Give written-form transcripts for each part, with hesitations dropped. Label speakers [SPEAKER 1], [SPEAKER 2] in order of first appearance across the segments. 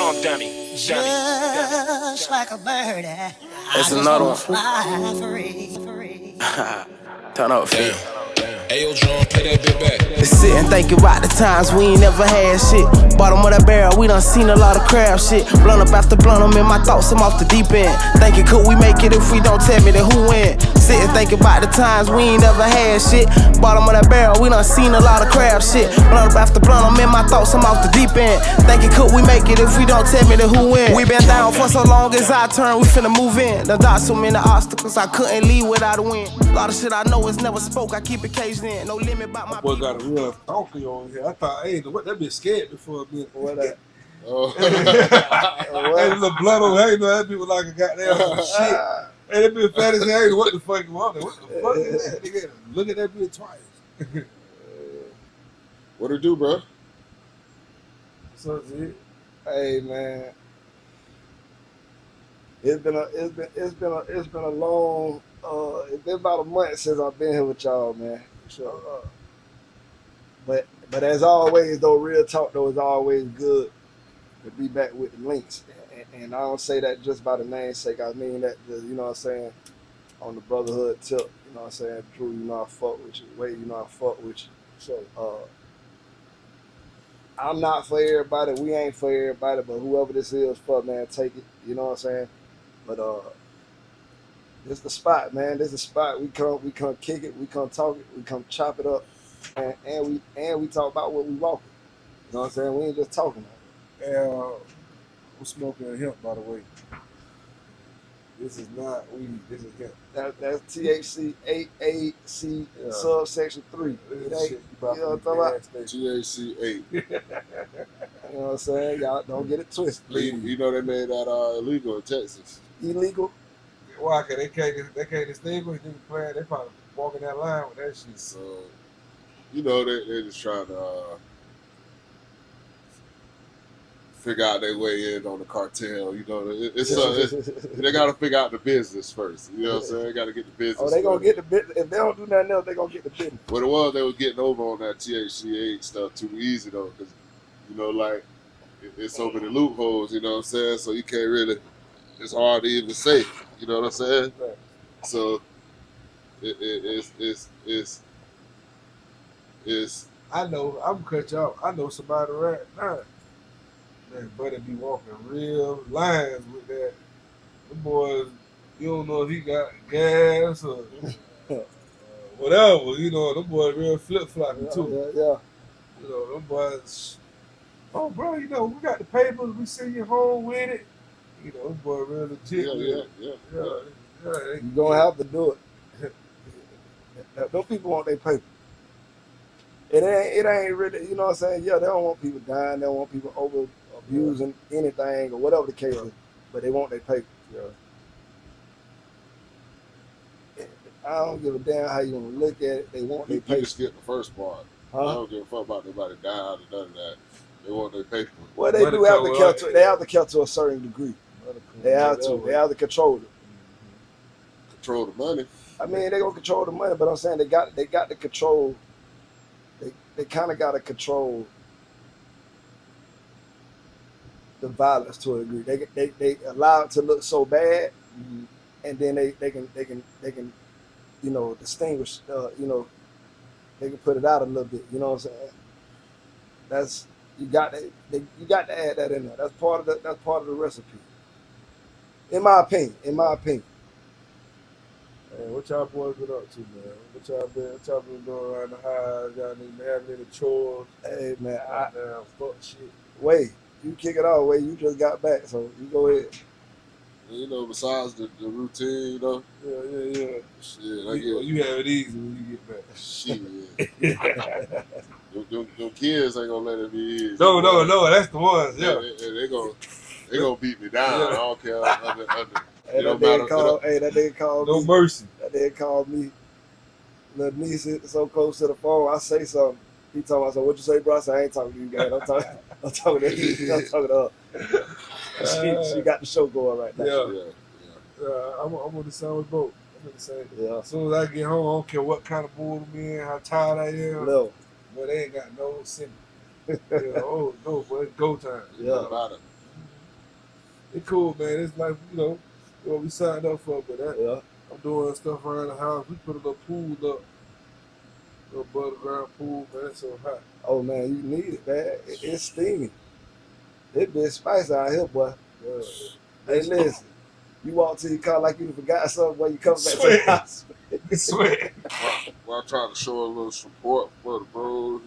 [SPEAKER 1] on, dummy.
[SPEAKER 2] Just like a bird,
[SPEAKER 3] It's another one.
[SPEAKER 2] fly free.
[SPEAKER 3] Turn up, feet.
[SPEAKER 1] Ayo, John, play that bit back.
[SPEAKER 3] Sit and think about the times we ain't never had shit. Bottom of that barrel, we done seen a lot of crab shit. Blunt up after blunt, I'm in my thoughts, I'm off the deep end. Thinking, could we make it if we don't tell me that who win? Sit and think about the times we ain't never had shit. Bottom of that barrel, we done seen a lot of crab shit. Blunt up after blunt, I'm in my thoughts, I'm off the deep end. Thinking, could we make it if we don't tell me that who win? We been down for so long, it's our turn, we finna move in. Done dodged so many obstacles, I couldn't leave without a win. A lot of shit I know is never spoke, I keep it caged in. No limit about my
[SPEAKER 4] boy got a real donkey on here. I thought, hey, what that bitch scared before me.
[SPEAKER 5] What that?
[SPEAKER 4] Oh, hey, little blood on. Hey, no, that bitch was like a goddamn shit. Hey, that bitch fat as hell. Hey, what the fuck you want? What the fuck is that? Nigga, look at that bitch twice.
[SPEAKER 6] What it do, bro?
[SPEAKER 4] So it.
[SPEAKER 5] Hey man, it's been a long. It's been about a month since I've been here with y'all, man. So, but as always, though, real talk though is always good to be back with the Linx, and I don't say that just by the namesake. I mean that, you know what I'm saying, on the brotherhood tip. You know what I'm saying, Drew, you know I fuck with you. Wade, you know I fuck with you. So I'm not for everybody. We ain't for everybody, but whoever this is for, man, take it. You know what I'm saying. But this the spot, man. This is the spot. We come kick it. We come talk it. We come chop it up, and we talk about what we walking. You know what I'm saying? We ain't just talking about it.
[SPEAKER 4] And I'm smoking hemp, by the way. This is not weed. This is hemp.
[SPEAKER 5] That's THC 8AC subsection 3. It ain't, you know what I'm talking about?
[SPEAKER 6] THC 8.
[SPEAKER 5] You know what I'm saying? Y'all don't get it twisted.
[SPEAKER 6] You know they made that illegal in Texas.
[SPEAKER 5] Illegal?
[SPEAKER 4] Why? Cause they can't distinguish. They playing. They probably walking that line with that shit.
[SPEAKER 6] So, you know they just trying to figure out their way in on the cartel. You know, they got to figure out the business first. You know what I'm saying? They got to get the business.
[SPEAKER 5] Oh, they gonna get the business. If they don't do nothing else, they gonna get the business.
[SPEAKER 6] What it was, they were getting over on that THC 8 stuff too easy though, because you know, like it's so many loopholes. You know what I'm saying? So you can't really. It's hard to even say. You know what I'm saying?
[SPEAKER 5] Right.
[SPEAKER 6] So it's.
[SPEAKER 4] I know. I'm gonna cut you off. I know somebody right now. Man, buddy be walking real lines with that. The boys, you don't know if he got gas or whatever. You know, the boys real flip flopping too.
[SPEAKER 5] Yeah.
[SPEAKER 4] You know, them boys. Oh, bro, you know we got the papers. We send you home with it. You know, them boys real legit.
[SPEAKER 6] Yeah.
[SPEAKER 5] You gonna have to do it. Those people want their paper. It ain't really, you know what I'm saying? Yeah, they don't want people dying. They don't want people over abusing anything or whatever the case is, but they want their paper. Yeah. I don't give a damn how you want to look at it. They want their
[SPEAKER 6] You
[SPEAKER 5] paper.
[SPEAKER 6] just skip the first part. I don't give a fuck about nobody dying or none of that. They want their paper.
[SPEAKER 5] Well, they do have to catch. They have to catch to a certain degree. They have to. They have to control it.
[SPEAKER 6] Control the money.
[SPEAKER 5] I mean, they gonna control the money, but I'm saying they got to control. They kind of got to control the violence to a degree. They allow it to look so bad, and then they can you know, distinguish. You know, they can put it out a little bit. You know what I'm saying? That's you got to add that in there. That's part of the recipe. In my opinion.
[SPEAKER 4] Man, what y'all boys been up to, man? What y'all been doing around the house? Y'all need to have any chores?
[SPEAKER 5] Hey man,
[SPEAKER 4] fuck shit.
[SPEAKER 5] Wait, you kick it off. Wait, you just got back, so you go ahead.
[SPEAKER 6] You know, besides the routine, you know.
[SPEAKER 4] Yeah.
[SPEAKER 6] Shit,
[SPEAKER 4] you have it easy when you get back.
[SPEAKER 6] Shit. Them kids ain't gonna let it be easy.
[SPEAKER 4] No, that's the ones. Yeah.
[SPEAKER 6] They gonna beat me down.
[SPEAKER 4] Yeah.
[SPEAKER 6] I don't care.
[SPEAKER 5] Hey, that nigga called
[SPEAKER 4] No
[SPEAKER 5] me.
[SPEAKER 4] mercy.
[SPEAKER 5] That nigga called me. Little niece is so close to the phone. I say something. He told me, I said, "What you say, bro?" I said, "I ain't talking to you guys. I'm talking to you. I'm talking to her." She got the show going right now.
[SPEAKER 4] Yeah. I'm on the same boat. I'm in the same.
[SPEAKER 5] Yeah.
[SPEAKER 4] As soon as I get home, I don't care what kind of mood I'm in, how tired I am.
[SPEAKER 5] No.
[SPEAKER 4] But they ain't got no sympathy. No, boy, it's go time.
[SPEAKER 5] Yeah.
[SPEAKER 6] About it.
[SPEAKER 4] It's cool, man. It's like, what we signed up for, but
[SPEAKER 5] Yeah.
[SPEAKER 4] I'm doing stuff around the house. We put a little pool up. Little above ground pool, man. It's so hot.
[SPEAKER 5] Oh man, you need it, man. It's steamy. It been spicy out here, boy.
[SPEAKER 4] Yeah.
[SPEAKER 5] Hey, listen. You walk to your car like you forgot something when you come back to the
[SPEAKER 4] Sweat.
[SPEAKER 5] house.
[SPEAKER 4] Sweat.
[SPEAKER 6] Well, I'm trying to show a little support for the bros,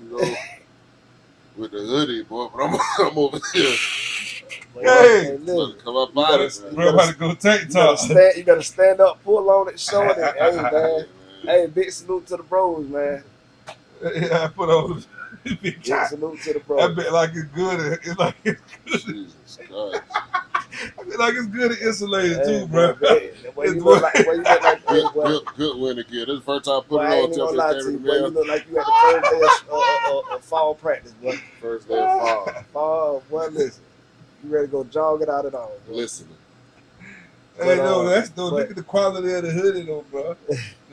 [SPEAKER 6] with the hoodie, boy. But I'm over here.
[SPEAKER 4] Hey.
[SPEAKER 5] Listen.
[SPEAKER 6] Come up out it, man.
[SPEAKER 4] Bro, I'm about to go take talk.
[SPEAKER 5] You gotta stand up, pull on it, show it. Hey, man. Hey, big salute to the bros, man.
[SPEAKER 4] Yeah, I put on the big
[SPEAKER 5] Big salute to the bros.
[SPEAKER 4] I bet like it's good. It's like it's good.
[SPEAKER 6] Jesus Christ.
[SPEAKER 4] I feel like it's good at insulated
[SPEAKER 5] Hey,
[SPEAKER 4] too, bro.
[SPEAKER 5] Boy, you look like,
[SPEAKER 6] Good win again. This is the first time I put
[SPEAKER 5] boy, I
[SPEAKER 6] it
[SPEAKER 5] ain't
[SPEAKER 6] on
[SPEAKER 5] even gonna
[SPEAKER 6] till
[SPEAKER 5] lie
[SPEAKER 6] they
[SPEAKER 5] to
[SPEAKER 6] came
[SPEAKER 5] you,
[SPEAKER 6] to
[SPEAKER 5] boy. You
[SPEAKER 6] the
[SPEAKER 5] look like you at the first day of fall practice, boy.
[SPEAKER 6] First day of fall.
[SPEAKER 5] Oh, boy, listen. You ready to go jog it out at all, boy.
[SPEAKER 6] Listening.
[SPEAKER 4] Hey,
[SPEAKER 5] But,
[SPEAKER 4] look at the quality of the hoodie though, bro.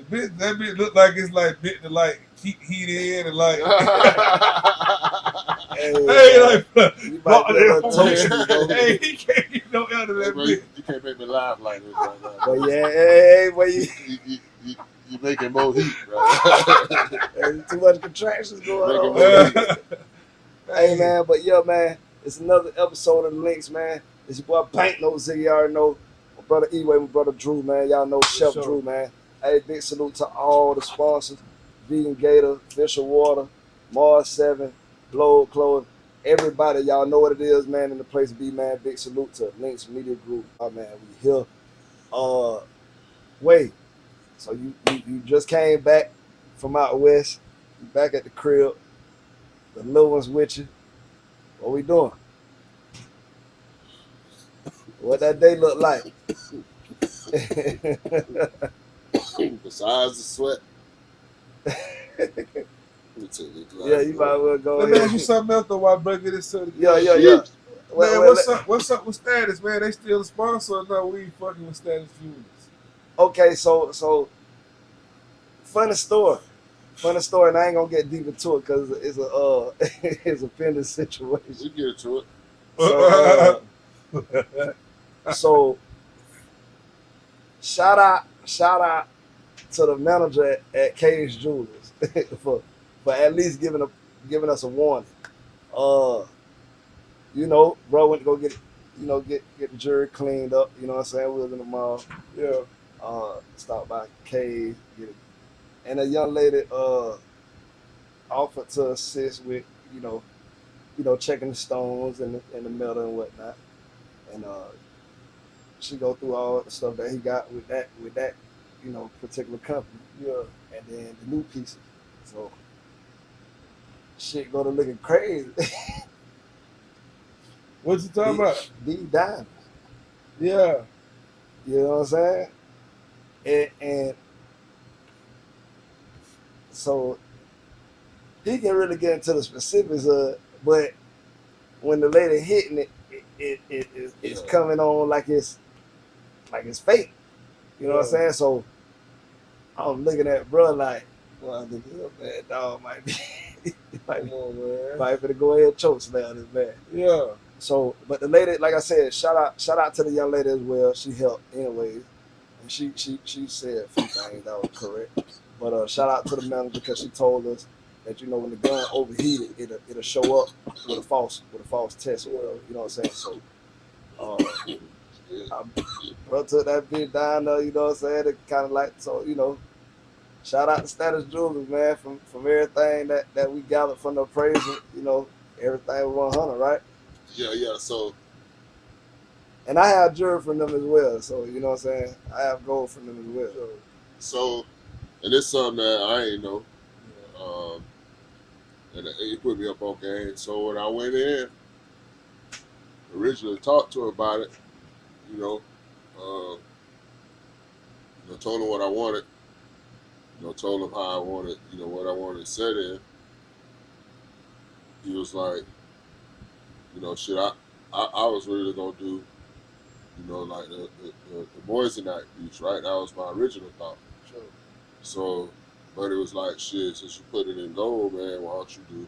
[SPEAKER 4] That bitch look like it's like bit to like keep heat in and like. Hey, like
[SPEAKER 5] you might be a little
[SPEAKER 6] toasty,
[SPEAKER 5] toasty, bro.
[SPEAKER 4] Hey, he can't get no out of that
[SPEAKER 6] Bro,
[SPEAKER 4] bitch.
[SPEAKER 6] you can't make me laugh like this right now.
[SPEAKER 5] But yeah, hey, boy,
[SPEAKER 6] You making more heat, right?
[SPEAKER 5] there's too much contractions going
[SPEAKER 6] Making
[SPEAKER 5] on.
[SPEAKER 6] more heat.
[SPEAKER 5] Hey, man, but yeah, man, it's another episode of the Linx, man. It's your boy Bank knows you already know. My brother E-Way, my brother Drew, man. Y'all know Chef
[SPEAKER 4] sure.
[SPEAKER 5] Drew, man. Hey, big salute to all the sponsors. Vegan Gator, Fisher Water, Mars 7, Blow Clothing. Everybody, y'all know what it is, man, in the place to be, man. Big salute to Linx Media Group. Oh, man, we here. Wait. So you just came back from out west. You back at the crib. The little one's with you. What we doing? What that day look like?
[SPEAKER 6] Besides the sweat. Let me tell you,
[SPEAKER 5] Yeah, you might as well go
[SPEAKER 4] Let me ask you
[SPEAKER 5] ahead.
[SPEAKER 4] something else though while I break this to the
[SPEAKER 5] Yeah.
[SPEAKER 4] Man, what's up with Status, man? They still a sponsor or no? We ain't fucking with Status Fuels.
[SPEAKER 5] Okay, so funny story, and I ain't gonna get deep into it because it's a it's a pending situation.
[SPEAKER 6] We get to it.
[SPEAKER 5] So shout out to the manager at Cage Jewelers for at least giving us a warning. Bro went to go get the jury cleaned up. You know what I'm saying? We was in the mall.
[SPEAKER 4] Yeah.
[SPEAKER 5] Stopped by Cage, get it. And a young lady offered to assist with checking the stones and the metal and whatnot. And she go through all the stuff that he got with that particular company.
[SPEAKER 4] Yeah.
[SPEAKER 5] And then the new pieces. So shit go to looking crazy.
[SPEAKER 4] What you talking about?
[SPEAKER 5] These diamonds.
[SPEAKER 4] Yeah.
[SPEAKER 5] You know what I'm saying? And so he can really get into the specifics of it, but when the lady hitting it's coming on like it's fake. You know what I'm saying? So I'm looking at bro like, well, I think this bad dog might be might finna go ahead and choke slam this man.
[SPEAKER 4] Yeah.
[SPEAKER 5] So, but the lady, like I said, shout out to the young lady as well. She helped anyways, and she said a few things that was correct. But shout out to the manager because she told us that when the gun overheated, it'll show up with a false test or whatever. You know what I'm saying? So, bro took that bitch down there. You know what I'm saying? It kind of like shout out to Status Jewelers, man, from everything that we gathered from the appraisal. Everything was 100, right?
[SPEAKER 6] Yeah. So,
[SPEAKER 5] and I have jewelry from them as well. So, you know what I'm saying? I have gold from them as well.
[SPEAKER 6] So, and it's something that I ain't know. And it put me up on game. So when I went in, originally talked to her about it, told him what I wanted, told him how I wanted, what I wanted set in. He was like, shit, I was really gonna do, like the Boise Night piece, right? That was my original thought.
[SPEAKER 5] Sure.
[SPEAKER 6] So, but it was like, shit, since you put it in gold, man, why don't you do,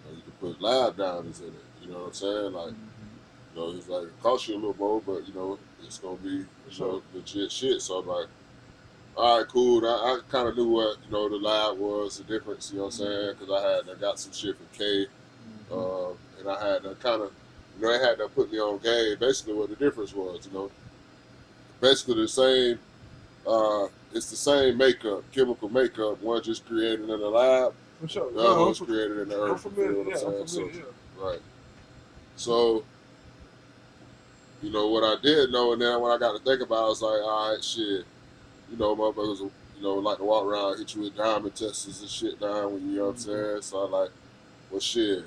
[SPEAKER 6] you can put lab diamonds in it. You know what I'm saying? Like, you know, it's like it costs you a little more, but you know, it's gonna be, you know, legit shit. So I'm like, all right, cool. I kind of knew what, you know, the lab was, the difference. You know what I'm saying? Because I got some shit from K, and I had to kind of, you know, they had to put me on game. Basically, what the difference was, you know, basically the same. It's the same makeup, chemical makeup. One just created in the lab.
[SPEAKER 4] For sure.
[SPEAKER 6] The other was created in the earth.
[SPEAKER 4] I'm familiar.
[SPEAKER 6] You know what
[SPEAKER 4] Yeah,
[SPEAKER 6] I'm saying?
[SPEAKER 4] I'm familiar.
[SPEAKER 6] Right. So, you know, what I did know, and then when I got to think about it, I was like, all right, shit. You know, motherfuckers, you know, like to walk around, hit you with diamond testers and shit down when you know what I'm saying. So I like, well, shit,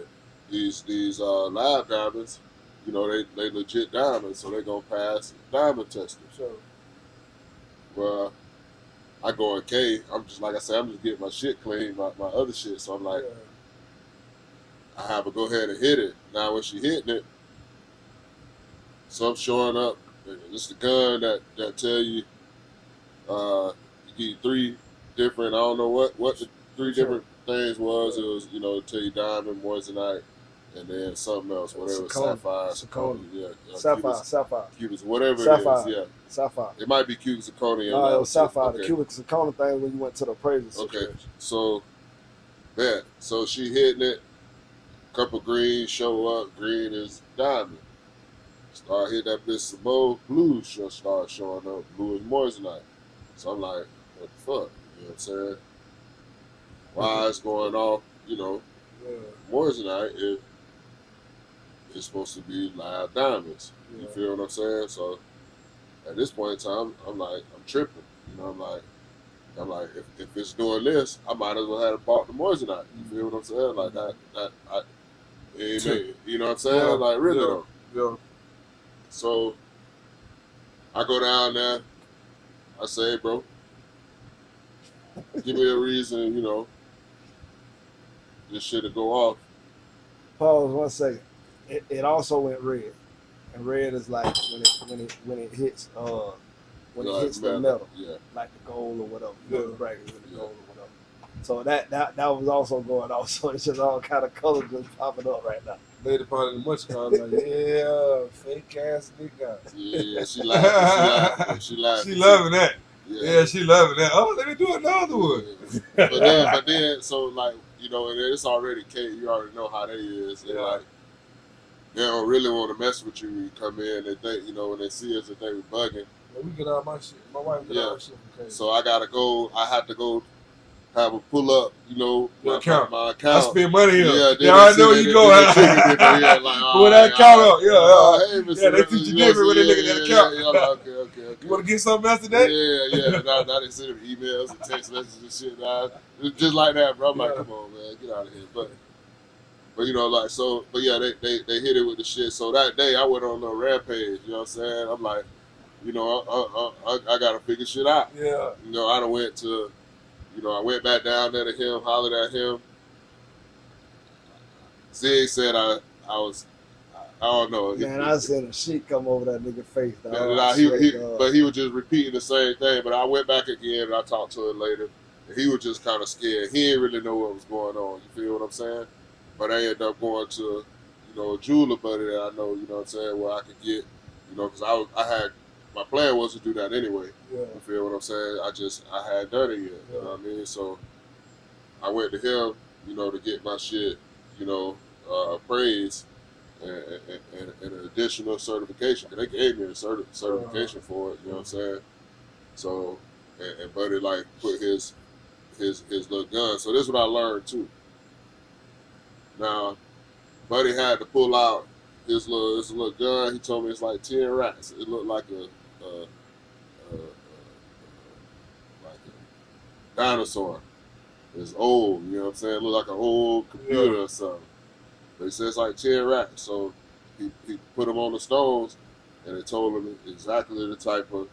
[SPEAKER 6] these lab diamonds, you know, they legit diamonds, so they gonna pass diamond testing.
[SPEAKER 4] Sure.
[SPEAKER 6] Well, I go in K. I'm just like I said, I'm just getting my shit clean, my other shit. So I'm like, I have to go ahead and hit it. Now when she hitting it, so I'm showing up. It's the gun that tell you. You get 3 different. I don't know what the 3 different things was. It was, you know, tell you diamond, moissanite, and then something else, whatever, sapphire, yeah,
[SPEAKER 5] sapphire,
[SPEAKER 6] cubic, whatever
[SPEAKER 5] sapphire,
[SPEAKER 6] it is, yeah,
[SPEAKER 5] sapphire.
[SPEAKER 6] It might be cubic zirconia.
[SPEAKER 5] No, it was sapphire.
[SPEAKER 6] Okay.
[SPEAKER 5] The cubic zirconia thing when you went to the appraisal
[SPEAKER 6] Okay,
[SPEAKER 5] situation.
[SPEAKER 6] so yeah, so she hitting it. Couple green show up. Green is diamond. Start hitting that bitch some more. Blue start showing up. Blue is moissanite. So I'm like, what the fuck? You know what I'm saying? Why it's going off, you know, moissanite if it's supposed to be live diamonds. You feel what I'm saying? So at this point in time, I'm like, I'm tripping. You know, I'm like, if it's doing this, I might as well have bought the moissanite. You feel what I'm saying? Like you know what I'm saying?
[SPEAKER 4] Yeah.
[SPEAKER 6] Like really though.
[SPEAKER 4] Yeah.
[SPEAKER 6] So I go down there. I say, hey, bro, give me a reason, you know, this shit to go off.
[SPEAKER 5] Pause 1 second. It also went red, and red is like when it hits when it hits the metal, like the gold or whatever. You know, the bracket with the gold or whatever. So that was also going off. So it's just all kind of colors just popping up right now.
[SPEAKER 4] Lady part of the much car, like, yeah, fake ass nigga.
[SPEAKER 6] Yeah, she laughing. She
[SPEAKER 4] loving that.
[SPEAKER 6] Yeah,
[SPEAKER 4] she loving that. Oh, let me do another one.
[SPEAKER 6] But then, so like, you know, and it's already K. You already know how they is. And like, they don't really want to mess with you when you come in. They think, you know, when they see us, they think we bugging.
[SPEAKER 4] Yeah, we get all my shit. My wife get all her shit from K.
[SPEAKER 6] So I have to go have a pull up, you know, my account.
[SPEAKER 4] I spend money here.
[SPEAKER 6] Yeah,
[SPEAKER 4] I know you go. Pull that account up. Yeah, they teach you different when they look at that account.
[SPEAKER 6] Okay.
[SPEAKER 4] You want to get something else today?
[SPEAKER 6] Yeah. Now they send them emails and text messages and shit. Now, just like that, bro. I'm like, come on, man, get out of here. But you know, like, so, but yeah, they hit it with the shit. So that day, I went on a rampage. You know what I'm saying? I'm like, you know, I gotta figure shit out.
[SPEAKER 4] Yeah.
[SPEAKER 6] You know, I went back down there to him, hollered at him. Zig said I don't know.
[SPEAKER 5] Man, I seen a sheet come over that nigga face.
[SPEAKER 6] But he was just repeating the same thing. But I went back again and I talked to him later. And he was just kind of scared. He didn't really know what was going on. You feel what I'm saying? But I ended up going to, you know, a jeweler buddy that I know, you know what I'm saying, where I could get, you know, because my plan was to do that anyway.
[SPEAKER 4] Yeah.
[SPEAKER 6] You feel what I'm saying? I hadn't done it yet. You know what I mean? So I went to him, you know, to get my shit, you know, appraised and an additional certification. They gave me a certification for it, you know what I'm saying? So, and Buddy, like, put his little gun. So this is what I learned, too. Now, Buddy had to pull out his little gun. He told me it's like 10 racks. It looked like a dinosaur. It's old, you know what I'm saying? It looked like an old computer or something. But he said it's like 10 racks. So he put them on the stones, and it told him exactly the type of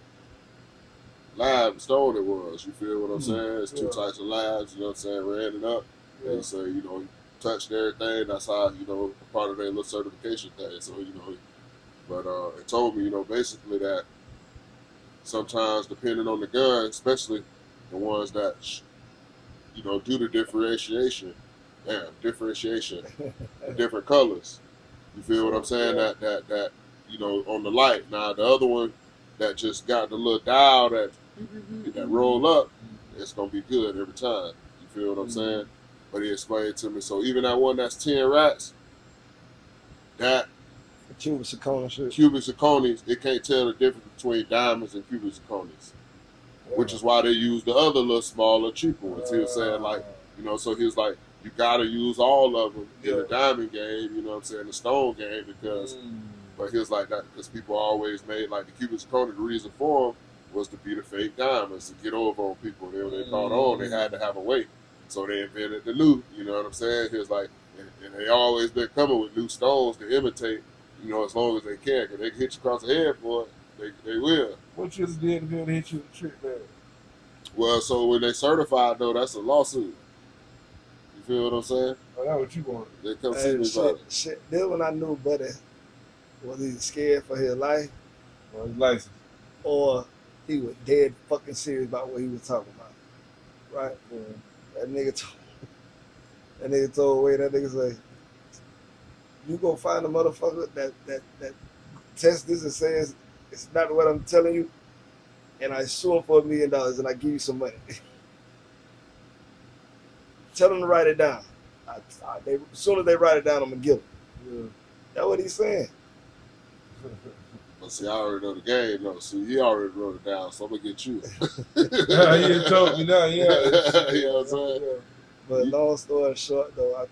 [SPEAKER 6] lab stone it was. You feel what I'm saying? It's 2 types of labs, you know what I'm saying? Ran it up. And he said, you know, he touched everything. That's how, you know, part of their little certification thing. So, you know, but it told me, you know, basically that sometimes depending on the gun, especially the ones that, you know, do the differentiation, differentiation, different colors. You feel what I'm saying?
[SPEAKER 4] Yeah.
[SPEAKER 6] That on the light. Now the other one that just got the little dial that roll up, it's gonna be good every time. You feel what I'm saying? But he explained to me. So even that one that's 10 rats, that
[SPEAKER 5] Cubic zirconia shit.
[SPEAKER 6] cubic zirconies, it can't tell the difference between diamonds and cubic zirconies, which is why they use the other little smaller, cheaper ones. He was saying so he was like, you gotta use all of them in the diamond game, you know what I'm saying, the stone game, because, but he was like that because people always made like the cubic zirconia, the reason for them was to be the fake diamonds, to get over on people. When they caught on, they had to have a weight. So they invented the new, you know what I'm saying? He was like, and they always been coming with new stones to imitate, as long as they can. Because they can hit you across the head for it, they will.
[SPEAKER 4] What you did to be able to hit you with a trick bag?
[SPEAKER 6] Well, so when they certified, though, that's a lawsuit. You feel what I'm saying?
[SPEAKER 4] Oh, that's what you wanted.
[SPEAKER 6] They come see me about it.
[SPEAKER 5] Shit. Then when I knew Buddy, was he scared for his life?
[SPEAKER 4] Well, his license.
[SPEAKER 5] Or he was dead fucking serious about what he was talking about. Right?
[SPEAKER 4] Yeah.
[SPEAKER 5] That nigga told away, that nigga say, you gonna find a motherfucker that tests this and says it's not what I'm telling you, and I sue him for $1 million and I give you some money. Tell them to write it down. As soon as they write it down, I'm gonna give them.
[SPEAKER 4] Yeah.
[SPEAKER 5] That's what he's saying.
[SPEAKER 6] But see, I already know the game, though. See, he already wrote it down, so I'm gonna get you.
[SPEAKER 4] He told me now,
[SPEAKER 6] You know what I'm saying?
[SPEAKER 5] But long story short, though, I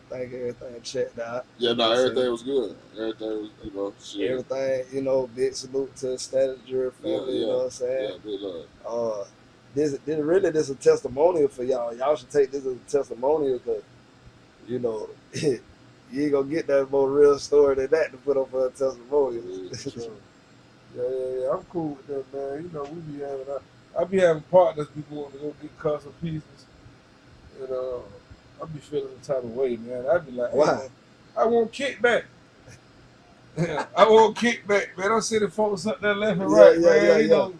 [SPEAKER 5] think everything checked out.
[SPEAKER 6] Yeah, no, everything was good. Everything was, shit.
[SPEAKER 5] Everything, big salute to the status jury family, you know what I'm saying?
[SPEAKER 6] Yeah, big love.
[SPEAKER 5] This is a testimonial for y'all. Y'all should take this as a testimonial because, you ain't gonna get that more real story than that to put up for a testimonial.
[SPEAKER 4] Yeah, I'm cool with that, man. We be having, I be having partners people want to go get custom pieces, and I be feeling the type of way, man. I be like, hey,
[SPEAKER 5] why?
[SPEAKER 4] Man, I want kickback. I want kickback, man. I'm sending folks up there left and right, man.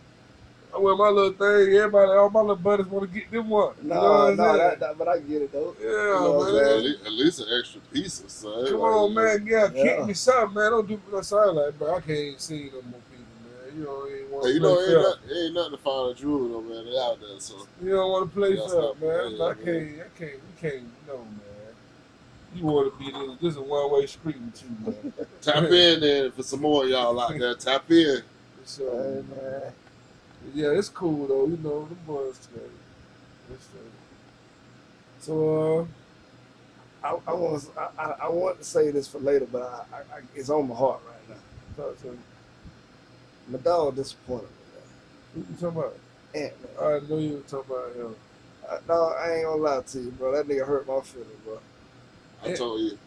[SPEAKER 4] I wear my little thing. All my little buddies want to get them one.
[SPEAKER 5] But I get it though.
[SPEAKER 4] Yeah, man.
[SPEAKER 6] At least an extra piece or something.
[SPEAKER 4] Come on, man. Kick me something, man. Don't do that. I'm like, bro, I can't see no more people, man. Ain't want to play fair.
[SPEAKER 6] Ain't nothing to find a jewel, though, man. They out there, so.
[SPEAKER 4] You don't want to play fair, man. We can't, no, man. You want to be this is a one-way street with you, man.
[SPEAKER 6] Tap in there for some more of y'all out there. Tap in.
[SPEAKER 4] So, man. Yeah, it's cool though. The boys straight. It's straight. So,
[SPEAKER 5] I want to say this for later, but it's on my heart right now.
[SPEAKER 4] talk to me.
[SPEAKER 5] My dog disappointed me,
[SPEAKER 4] Who you talking about?
[SPEAKER 5] man. Ant-Man.
[SPEAKER 4] I know you were talking about him.
[SPEAKER 5] No, I ain't gonna lie to you, bro. That nigga hurt my feelings, bro.
[SPEAKER 6] I told you.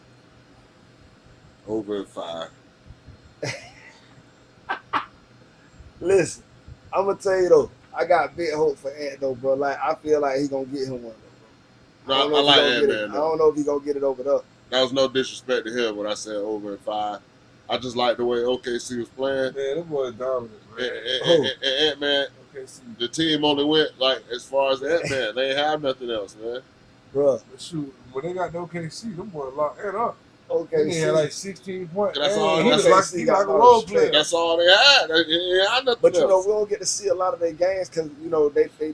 [SPEAKER 6] Over in 5.
[SPEAKER 5] Listen, I'm gonna tell you though, I got big hope for Ant though, bro. Like I feel like he gonna get him one though, bro.
[SPEAKER 6] No, I like Ant-Man.
[SPEAKER 5] I don't know if he gonna get it over there.
[SPEAKER 6] That was no disrespect to him when I said over in 5. I just like the way OKC was playing.
[SPEAKER 4] Man, that boy dominant, man.
[SPEAKER 6] And Ant-Man,
[SPEAKER 4] OKC.
[SPEAKER 6] the team only went like as far as Ant-Man. They ain't have nothing else, man.
[SPEAKER 5] Bro.
[SPEAKER 4] But shoot, when they got the OKC, them boys locked that up.
[SPEAKER 5] Okay,
[SPEAKER 4] He had like 16 points.
[SPEAKER 6] That's all.
[SPEAKER 4] He
[SPEAKER 6] That's
[SPEAKER 4] was like a role player.
[SPEAKER 6] That's all they had. They ain't had nothing
[SPEAKER 5] But
[SPEAKER 6] else.
[SPEAKER 5] we don't get to see a lot of their games because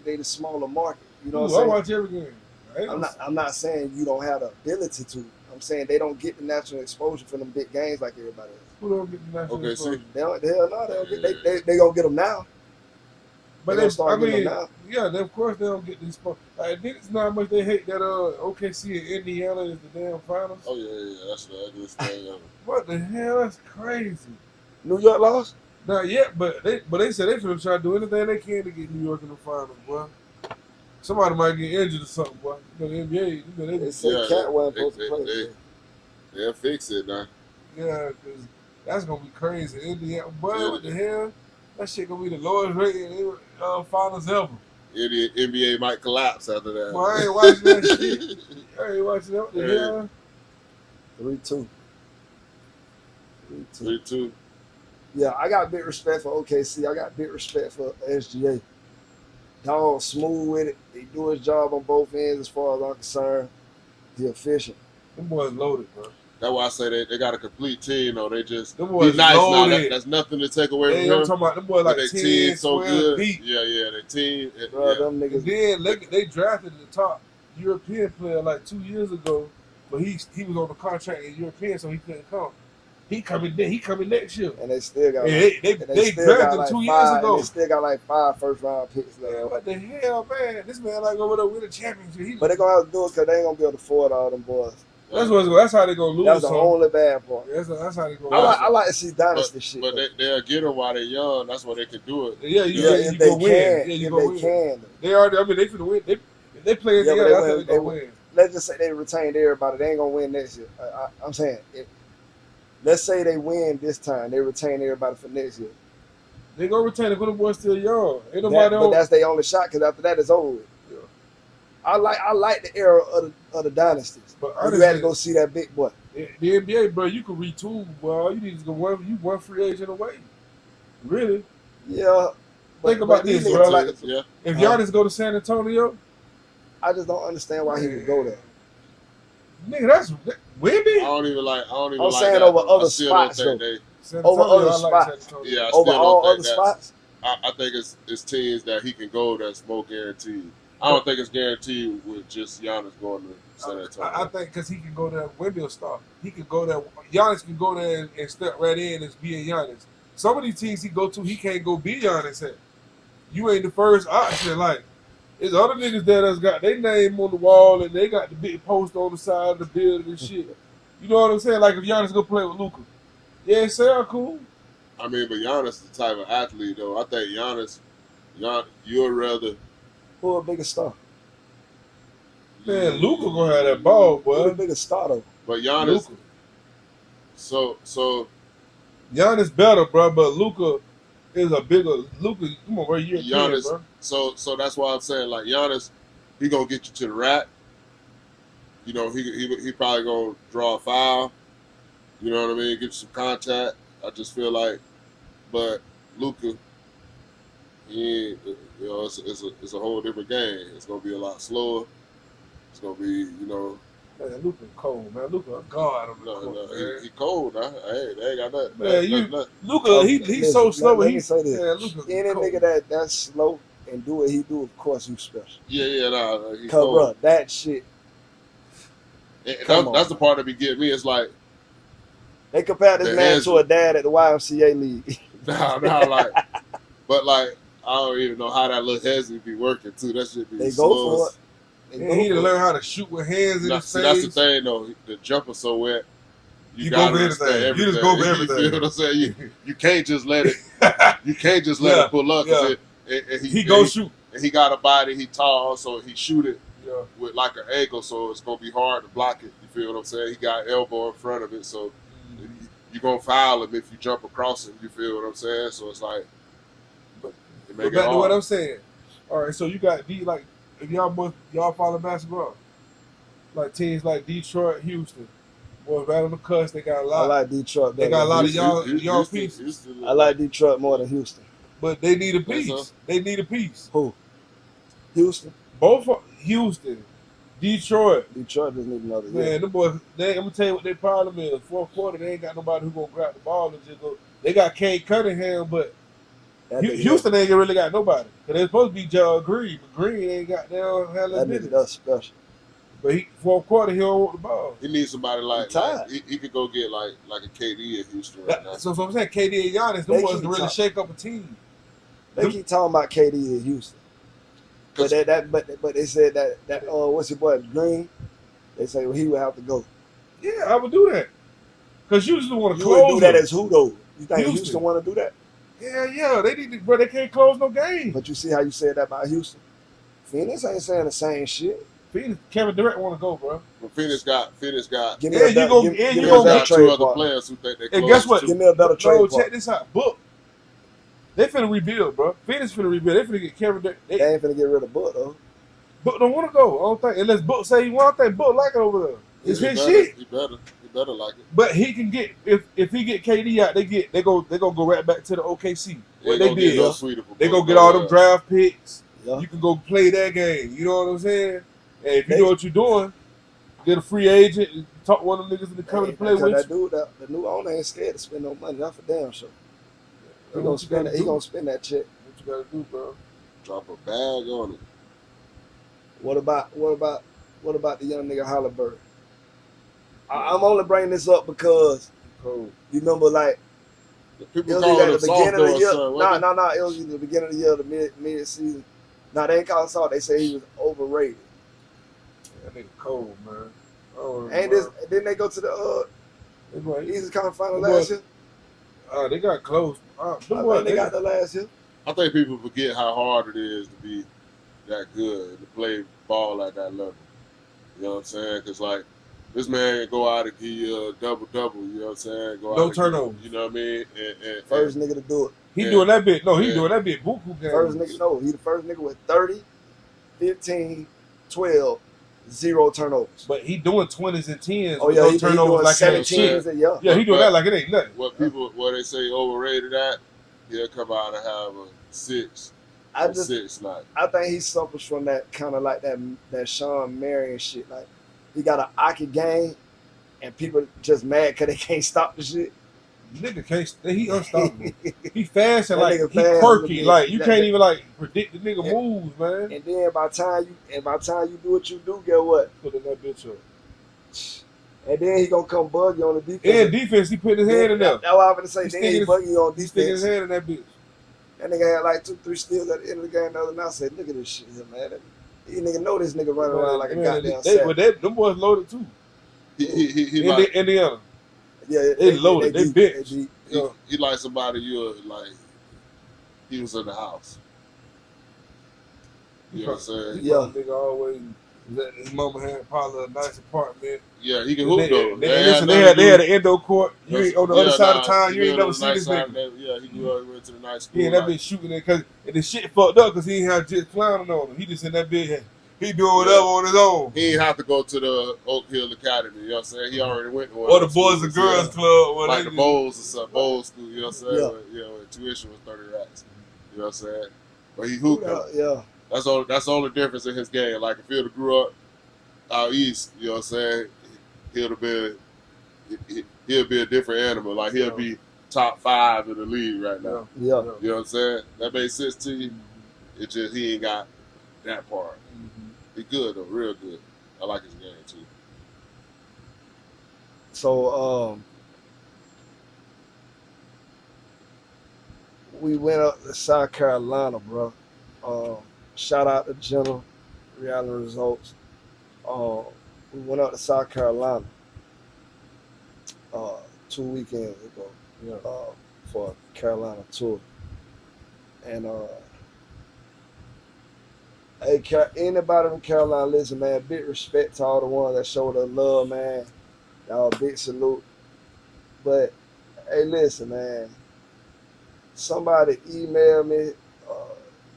[SPEAKER 5] they the smaller market. You know what I'm
[SPEAKER 4] I
[SPEAKER 5] saying?
[SPEAKER 4] watch every game.
[SPEAKER 5] I'm not saying you don't have the ability to. I'm saying they don't get the national exposure for them big games like everybody else.
[SPEAKER 4] Who don't get the national
[SPEAKER 6] Okay,
[SPEAKER 4] exposure?
[SPEAKER 6] see.
[SPEAKER 5] They don't get. They gonna get them now.
[SPEAKER 4] But
[SPEAKER 5] They gonna start getting them now.
[SPEAKER 4] yeah, of course they don't get these spots. It's not much they hate that OKC and Indiana is the damn finals.
[SPEAKER 6] Oh yeah, that's the ugliest thing ever.
[SPEAKER 4] What the hell? That's crazy.
[SPEAKER 5] New York lost.
[SPEAKER 4] Not yet, but they said they finna try to do anything they can to get New York in the finals, boy. Somebody might get injured or something, boy. The NBA,
[SPEAKER 5] They said Cat wasn't supposed to play.
[SPEAKER 6] They'll fix it now.
[SPEAKER 4] Yeah, because that's gonna be crazy. Indiana, boy, what the hell? That shit gonna be the lowest rated finals ever.
[SPEAKER 6] NBA might collapse after that.
[SPEAKER 4] Boy, I ain't watching that shit. I ain't watching that. What the hell?
[SPEAKER 5] 3-2.
[SPEAKER 6] 3-2.
[SPEAKER 5] Yeah, I got big respect for OKC. I got big respect for SGA. Dog smooth with it. He do his job on both ends as far as I'm concerned. He efficient.
[SPEAKER 4] Them boys loaded, bro.
[SPEAKER 6] That's why I say they got a complete team, though. They just
[SPEAKER 4] Them boys
[SPEAKER 6] he's nice now.
[SPEAKER 4] loaded.
[SPEAKER 6] That's nothing to take away
[SPEAKER 4] Hey,
[SPEAKER 6] from
[SPEAKER 4] I'm
[SPEAKER 6] him.
[SPEAKER 4] talking about them boys like
[SPEAKER 6] But
[SPEAKER 4] 10,
[SPEAKER 6] their team so
[SPEAKER 4] 12
[SPEAKER 6] good.
[SPEAKER 4] deep.
[SPEAKER 6] Yeah, their team.
[SPEAKER 5] Bro,
[SPEAKER 6] Yeah.
[SPEAKER 5] them
[SPEAKER 4] And
[SPEAKER 5] niggas.
[SPEAKER 4] then they drafted the top European player like 2 years ago, but he was on the contract in European, so he couldn't come. He coming next year.
[SPEAKER 5] And they still got.
[SPEAKER 4] And they drafted him 2 years ago.
[SPEAKER 5] They still got like 5 first-round picks
[SPEAKER 4] Man,
[SPEAKER 5] left.
[SPEAKER 4] what the hell, man? This man like over there win a championship.
[SPEAKER 5] But they gonna have to do it because they ain't gonna be able to afford all them boys.
[SPEAKER 4] That's how they gonna lose.
[SPEAKER 5] That's the only bad part.
[SPEAKER 4] That's how they gonna
[SPEAKER 5] I like to see dynasty shit.
[SPEAKER 6] But they'll get them while they're young. That's why they can do it.
[SPEAKER 4] Yeah,
[SPEAKER 5] if
[SPEAKER 4] you
[SPEAKER 5] they
[SPEAKER 4] go win.
[SPEAKER 5] can,
[SPEAKER 4] Yeah, you
[SPEAKER 5] if
[SPEAKER 4] go
[SPEAKER 5] they
[SPEAKER 4] win.
[SPEAKER 5] can.
[SPEAKER 4] They already. I mean, they finna win. If they play
[SPEAKER 5] Yeah, but
[SPEAKER 4] together, I think
[SPEAKER 5] they
[SPEAKER 4] they gonna win.
[SPEAKER 5] Let's just say they retained everybody. They ain't gonna win next year. I'm saying, let's say they win this time. They retain everybody for next year.
[SPEAKER 4] They gonna retain it. But the boys still young. Ain't nobody
[SPEAKER 5] But that's their only shot because after that it's over with.
[SPEAKER 4] Yeah.
[SPEAKER 5] I like the era of the dynasties.
[SPEAKER 4] But
[SPEAKER 5] But you had to go see that big boy.
[SPEAKER 4] The NBA, bro, you can retool, bro. All you need is go one free agent away. Really?
[SPEAKER 5] Yeah.
[SPEAKER 4] Think about
[SPEAKER 5] these
[SPEAKER 4] this,
[SPEAKER 5] niggas
[SPEAKER 4] bro.
[SPEAKER 5] like-
[SPEAKER 6] Yeah.
[SPEAKER 4] If Giannis go to San Antonio,
[SPEAKER 5] I just don't understand why he would go there.
[SPEAKER 4] nigga, that's
[SPEAKER 6] I
[SPEAKER 4] Wemby.
[SPEAKER 6] don't even like.
[SPEAKER 5] I'm
[SPEAKER 6] like
[SPEAKER 5] saying
[SPEAKER 6] that,
[SPEAKER 5] over
[SPEAKER 6] though.
[SPEAKER 5] other
[SPEAKER 6] I still don't
[SPEAKER 5] spots,
[SPEAKER 6] think
[SPEAKER 5] though.
[SPEAKER 6] they.
[SPEAKER 4] San
[SPEAKER 5] Over
[SPEAKER 4] Antonio,
[SPEAKER 5] other
[SPEAKER 4] I like
[SPEAKER 5] spots.
[SPEAKER 4] San Antonio.
[SPEAKER 6] Yeah, I
[SPEAKER 5] Over
[SPEAKER 6] still
[SPEAKER 5] all
[SPEAKER 6] don't
[SPEAKER 5] other
[SPEAKER 6] think that.
[SPEAKER 5] spots.
[SPEAKER 6] I think it's teams that he can go that's more guaranteed. I don't think it's guaranteed with just Giannis going to San Antonio.
[SPEAKER 4] I think because he can go there, Wemby will start. He can go there. Giannis can go there and step right in as being Giannis. Some of these teams he go to, he can't go be Giannis at. You ain't the first option. Like, there's other niggas that's got their name on the wall and they got the big post on the side of the building and shit. You know what I'm saying? Like if Giannis go play with Luka, yeah, it sound cool.
[SPEAKER 6] I mean, but Giannis is the type of athlete, though. I think Giannis, you'd rather.
[SPEAKER 5] Who a bigger star?
[SPEAKER 4] Man, Luka gonna have that ball,
[SPEAKER 5] Who a
[SPEAKER 4] boy.
[SPEAKER 5] bigger star though?
[SPEAKER 6] But Giannis,
[SPEAKER 4] Luka.
[SPEAKER 6] so
[SPEAKER 4] Giannis better, bro, but Luka is a bigger Luka. Come on, bro, you're
[SPEAKER 6] Giannis,
[SPEAKER 4] bro.
[SPEAKER 6] so that's why I'm saying, like, Giannis, he gonna get you to the rack. You know, he probably gonna draw a foul. You know what I mean? Get you some contact. I just feel like, but Luka, he ain't, you know, it's a whole different game. It's gonna be a lot slower. It's gonna be, you know,
[SPEAKER 4] Man, Luka cold, man. Luka a god on the court, man.
[SPEAKER 6] he cold. Nah. Hey, they ain't got nothing.
[SPEAKER 4] Man, Luka, he's so slow.
[SPEAKER 5] Let me say this.
[SPEAKER 4] Yeah, Luka
[SPEAKER 5] Any
[SPEAKER 4] cold.
[SPEAKER 5] nigga that's slow and do what he do, of course you special.
[SPEAKER 6] nah, he
[SPEAKER 5] Cause
[SPEAKER 6] cold.
[SPEAKER 5] bro, that shit.
[SPEAKER 6] And
[SPEAKER 5] Come on,
[SPEAKER 6] that's the part that be getting me. It's like,
[SPEAKER 5] They compare this
[SPEAKER 6] The
[SPEAKER 5] man
[SPEAKER 6] answer.
[SPEAKER 5] to a dad at the YMCA league.
[SPEAKER 6] like, but like, I don't even know how that little hezzy be working too. That shit be
[SPEAKER 5] They
[SPEAKER 6] slow
[SPEAKER 5] go for
[SPEAKER 6] as-
[SPEAKER 5] it. They
[SPEAKER 4] Yeah,
[SPEAKER 5] go
[SPEAKER 4] he to
[SPEAKER 5] for it.
[SPEAKER 4] learn how to shoot with hands in
[SPEAKER 6] Nah,
[SPEAKER 4] his
[SPEAKER 6] see,
[SPEAKER 4] face.
[SPEAKER 6] that's the thing though. The jumper's so wet.
[SPEAKER 4] You
[SPEAKER 6] gotta
[SPEAKER 4] go for
[SPEAKER 6] understand
[SPEAKER 4] everything. You just go for
[SPEAKER 6] You
[SPEAKER 4] everything.
[SPEAKER 6] feel what I'm saying? You can't just let it. You can't just let
[SPEAKER 4] Yeah,
[SPEAKER 6] it pull up. 'Cause
[SPEAKER 4] yeah.
[SPEAKER 6] and
[SPEAKER 4] he go shoot.
[SPEAKER 6] And he got a body. He tall, so he shoot it
[SPEAKER 4] Yeah.
[SPEAKER 6] with like an ankle. So it's gonna be hard to block it. You feel what I'm saying? He got elbow in front of it, so you gonna foul him if you jump across him. You feel what I'm saying? So it's like, it
[SPEAKER 4] But
[SPEAKER 6] make it
[SPEAKER 4] back to what
[SPEAKER 6] hard.
[SPEAKER 4] I'm saying. All right, so you got like if y'all follow basketball, like teams like Detroit, Houston, boys right on the cusp. They got a
[SPEAKER 5] I
[SPEAKER 4] lot.
[SPEAKER 5] like Detroit.
[SPEAKER 4] They
[SPEAKER 5] better
[SPEAKER 4] got a
[SPEAKER 5] than
[SPEAKER 4] lot of
[SPEAKER 5] Houston.
[SPEAKER 4] young pieces.
[SPEAKER 5] I like Detroit more than Houston.
[SPEAKER 4] But they need a
[SPEAKER 6] Yes,
[SPEAKER 4] piece.
[SPEAKER 6] sir.
[SPEAKER 4] They need a piece.
[SPEAKER 5] Who? Houston.
[SPEAKER 4] Both Houston, Detroit.
[SPEAKER 5] Detroit just need another year.
[SPEAKER 4] Man, them boys. I'm gonna tell you what their problem is. Fourth quarter, they ain't got nobody who gonna grab the ball and just go. They got Kane Cunningham, but
[SPEAKER 5] That nigga-
[SPEAKER 4] Houston ain't really got nobody. Cause they're supposed to be John Green, but Green ain't got hella
[SPEAKER 5] That nigga
[SPEAKER 4] business.
[SPEAKER 5] does special.
[SPEAKER 4] But fourth quarter, he don't want the ball.
[SPEAKER 6] He needs somebody like
[SPEAKER 5] tired.
[SPEAKER 6] he could go get like a KD in Houston right now.
[SPEAKER 4] So I'm saying KD and Giannis,
[SPEAKER 5] They
[SPEAKER 4] them boys
[SPEAKER 5] keep
[SPEAKER 4] can really
[SPEAKER 5] talking.
[SPEAKER 4] shake up a team.
[SPEAKER 5] They keep talking about KD in Houston. But but they said that what's your boy Green? They say he would have to go.
[SPEAKER 4] Yeah, I would do that. Cause you just want to
[SPEAKER 5] You would
[SPEAKER 4] close
[SPEAKER 5] do that
[SPEAKER 4] them.
[SPEAKER 5] as who though? You think
[SPEAKER 4] Houston.
[SPEAKER 5] Houston want to do that?
[SPEAKER 4] Yeah, they need to, but they can't close no game.
[SPEAKER 5] But you see how you said that about Houston? Phoenix ain't saying the same shit.
[SPEAKER 4] Kevin Durant want to go, bro.
[SPEAKER 6] But Phoenix got
[SPEAKER 5] Give
[SPEAKER 4] Yeah,
[SPEAKER 5] me
[SPEAKER 4] you
[SPEAKER 5] a better,
[SPEAKER 4] gon-
[SPEAKER 5] give,
[SPEAKER 4] and
[SPEAKER 5] give
[SPEAKER 4] you
[SPEAKER 5] me a
[SPEAKER 4] gon'
[SPEAKER 5] better
[SPEAKER 6] got two
[SPEAKER 5] trade
[SPEAKER 6] other
[SPEAKER 5] partner.
[SPEAKER 6] players who think they
[SPEAKER 4] And
[SPEAKER 6] close
[SPEAKER 4] guess what?
[SPEAKER 6] too.
[SPEAKER 5] Give me a better trade
[SPEAKER 4] No,
[SPEAKER 5] partner.
[SPEAKER 4] check this out. Book. They finna rebuild, bro. Phoenix finna rebuild. They finna get Kevin Durant.
[SPEAKER 5] They ain't finna get rid of Book though.
[SPEAKER 4] Book don't want to go. I don't think unless Book say he want. I think Book like it over there. It's
[SPEAKER 6] He
[SPEAKER 4] his
[SPEAKER 6] better-
[SPEAKER 4] shit.
[SPEAKER 6] He better like it.
[SPEAKER 4] But he can get if he get KD out, they gonna go right back to the OKC. What
[SPEAKER 6] Ain't
[SPEAKER 4] they
[SPEAKER 6] gonna get
[SPEAKER 4] did,
[SPEAKER 6] no
[SPEAKER 4] yeah.
[SPEAKER 6] sweeter for
[SPEAKER 4] They
[SPEAKER 6] Book,
[SPEAKER 4] gonna get all them
[SPEAKER 6] yeah.
[SPEAKER 4] draft picks.
[SPEAKER 5] Yeah.
[SPEAKER 4] You can go play that game. You know what I'm saying? And if you
[SPEAKER 5] They-
[SPEAKER 4] know what you're doing, get a free agent, and talk one of them niggas into coming to play with
[SPEAKER 5] that
[SPEAKER 4] you.
[SPEAKER 5] dude, the new owner ain't scared to spend no money. That's for damn sure. He
[SPEAKER 4] That's
[SPEAKER 5] gonna
[SPEAKER 4] what you
[SPEAKER 5] spend
[SPEAKER 4] gotta
[SPEAKER 5] that. He
[SPEAKER 4] do.
[SPEAKER 5] gonna spend that check.
[SPEAKER 4] What you gotta do, bro?
[SPEAKER 6] Drop a bag on it.
[SPEAKER 5] What about the young nigga Halliburton? I'm only bringing this up because
[SPEAKER 4] Cold.
[SPEAKER 5] you remember like
[SPEAKER 6] The
[SPEAKER 5] it
[SPEAKER 6] people
[SPEAKER 5] was
[SPEAKER 6] calling
[SPEAKER 5] either
[SPEAKER 6] him
[SPEAKER 5] at the beginning
[SPEAKER 6] soft
[SPEAKER 5] of the
[SPEAKER 6] or
[SPEAKER 5] year.
[SPEAKER 6] something.
[SPEAKER 5] No. It was either the beginning of the year or the mid season. No, they ain't call him soft. They say he was overrated.
[SPEAKER 4] That nigga cold, man. Oh,
[SPEAKER 5] Ain't this? Didn't they go to the Eastern Conference Final last year?
[SPEAKER 4] They got close.
[SPEAKER 5] I think they got the last year.
[SPEAKER 6] I think people forget how hard it is to be that good and to play ball at that level. You know what I'm saying? Because, like, this man can go out and give you a double-double, you know what I'm saying?
[SPEAKER 4] No turnovers.
[SPEAKER 6] You know what I mean? And
[SPEAKER 5] First nigga to do it.
[SPEAKER 4] He doing that bit. No, he doing that bit. Buku games.
[SPEAKER 5] First nigga, no, he the first nigga with 30, 15, 12, 0 turnovers.
[SPEAKER 4] But he doing 20s and 10s.
[SPEAKER 5] Oh
[SPEAKER 4] with
[SPEAKER 5] yeah,
[SPEAKER 4] no
[SPEAKER 5] he
[SPEAKER 4] turnovers
[SPEAKER 5] doing
[SPEAKER 4] like that shit.
[SPEAKER 5] 17s.
[SPEAKER 4] Yeah, he doing that like it ain't nothing.
[SPEAKER 6] What they say overrated at, he'll come out and have a 6 night.
[SPEAKER 5] I think he suffers from that kind of like that Sean Marion shit. Like he got an Aki game, and people just mad because they can't stop the shit.
[SPEAKER 4] Nigga can't. He unstoppable. He fast and
[SPEAKER 5] That
[SPEAKER 4] like
[SPEAKER 5] nigga
[SPEAKER 4] he
[SPEAKER 5] fast,
[SPEAKER 4] quirky.
[SPEAKER 5] nigga.
[SPEAKER 4] Like you
[SPEAKER 5] That-
[SPEAKER 4] can't even like predict the nigga moves, man.
[SPEAKER 5] And then by the time you do what you do, get what?
[SPEAKER 4] Putting that bitch up.
[SPEAKER 5] And then he gonna come bug you on the defense.
[SPEAKER 4] And defense, he put his hand in there.
[SPEAKER 5] That's what I'm gonna say.
[SPEAKER 4] He
[SPEAKER 5] Then he bug you on
[SPEAKER 4] He sticking his
[SPEAKER 5] defense.
[SPEAKER 4] hand in that bitch.
[SPEAKER 5] That nigga had like 2-3 steals at the end of the game the other night. I said, look at this shit here, man. You nigga know this nigga running around like a goddamn savage.
[SPEAKER 4] Them boys loaded too.
[SPEAKER 6] He like
[SPEAKER 4] Indiana.
[SPEAKER 5] Yeah,
[SPEAKER 4] They loaded. They bitch.
[SPEAKER 6] he like somebody you like. He was in the house. You know what I'm saying?
[SPEAKER 5] Yeah.
[SPEAKER 4] Nigga always. His mama had probably a nice apartment.
[SPEAKER 6] Yeah, he can hoop though.
[SPEAKER 4] Listen, they had an indoor court. You ain't on the other side of town. You ain't never seen this nigga.
[SPEAKER 6] Yeah, he went to the nice school.
[SPEAKER 4] He ain't that bitch shooting it because the shit fucked up because he ain't have just clowning on him. He just in that bitch. He doing whatever on his own.
[SPEAKER 6] He ain't have to go to the Oak Hill Academy. You know what I'm saying? He already went to one.
[SPEAKER 4] Or the Boys and Girls Club.
[SPEAKER 6] Like the Bowls or something. Bowls school. You know what I'm saying? Yeah. Where tuition was 30 racks. You know what I'm saying? But he hooped.
[SPEAKER 5] Yeah.
[SPEAKER 6] That's the only difference in his game. Like if he'd have grew up out east, you know what I'm saying? He'll be a different animal. Like he'll be top 5 in the league right now.
[SPEAKER 5] Yeah.
[SPEAKER 6] You know what I'm saying? That makes sense to you. It's just he ain't got that part. He good though, real good. I like his game too.
[SPEAKER 5] So we went up to South Carolina, bro. Shout out to General Reality Results. We went up to South Carolina 2 weekends ago for a Carolina tour. And hey, anybody from Carolina, listen, man, big respect to all the ones that showed us love, man. Y'all big salute. But hey, listen, man. Somebody email me,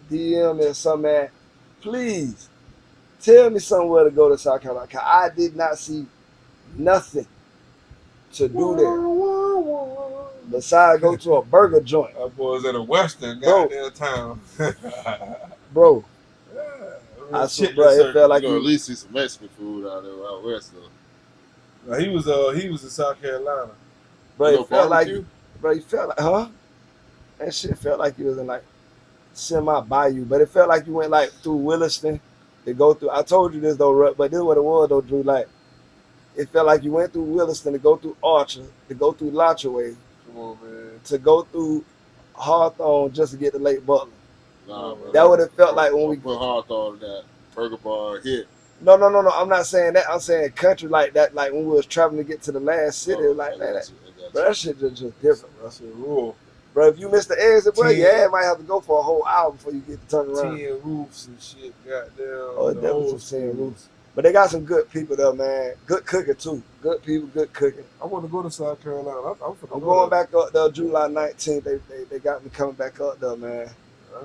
[SPEAKER 5] DM me or something, man. Please tell me somewhere to go to South Carolina. 'Cause I did not see nothing to do there besides go to a burger joint.
[SPEAKER 4] That boy's in a Western
[SPEAKER 5] Bro.
[SPEAKER 4] goddamn town.
[SPEAKER 5] Bro, I swear, bro, it felt like
[SPEAKER 6] you gonna at least see some Mexican food out there out west though.
[SPEAKER 4] Now, he was in South Carolina.
[SPEAKER 5] bro,
[SPEAKER 6] You
[SPEAKER 5] it
[SPEAKER 6] know,
[SPEAKER 5] felt like,
[SPEAKER 6] barbecue?
[SPEAKER 5] bro, you felt like, huh? That shit felt like you was in like semi-bayou, but it felt like you went like through Williston to go through. I told you this though, but this is what it was though, Drew. Like, it felt like you went through Williston to go through Archer, to go through Lotchaway,
[SPEAKER 4] Come on, man.
[SPEAKER 5] to go through Hawthorne just to get to Lake Butler.
[SPEAKER 6] Nah, bro.
[SPEAKER 5] That would have felt like when we
[SPEAKER 6] put Hawthorne in that burger bar hit.
[SPEAKER 5] No. I'm not saying that. I'm saying country like that. Like when we was traveling to get to the last city, like that. Bro, that shit just different, bro.
[SPEAKER 4] That's a rule.
[SPEAKER 5] Bro, if you miss the exit, bro,
[SPEAKER 4] 10.
[SPEAKER 5] your ass might have to go for a whole hour before you get to turn around.
[SPEAKER 4] 10 roofs and shit. Goddamn.
[SPEAKER 5] Oh, it definitely was 10 roofs. But they got some good people there, man. Good cooking too. Good people, good cooking.
[SPEAKER 4] I want to go to South Carolina.
[SPEAKER 5] I'm going back up there July 19th. They got me coming back up there, man.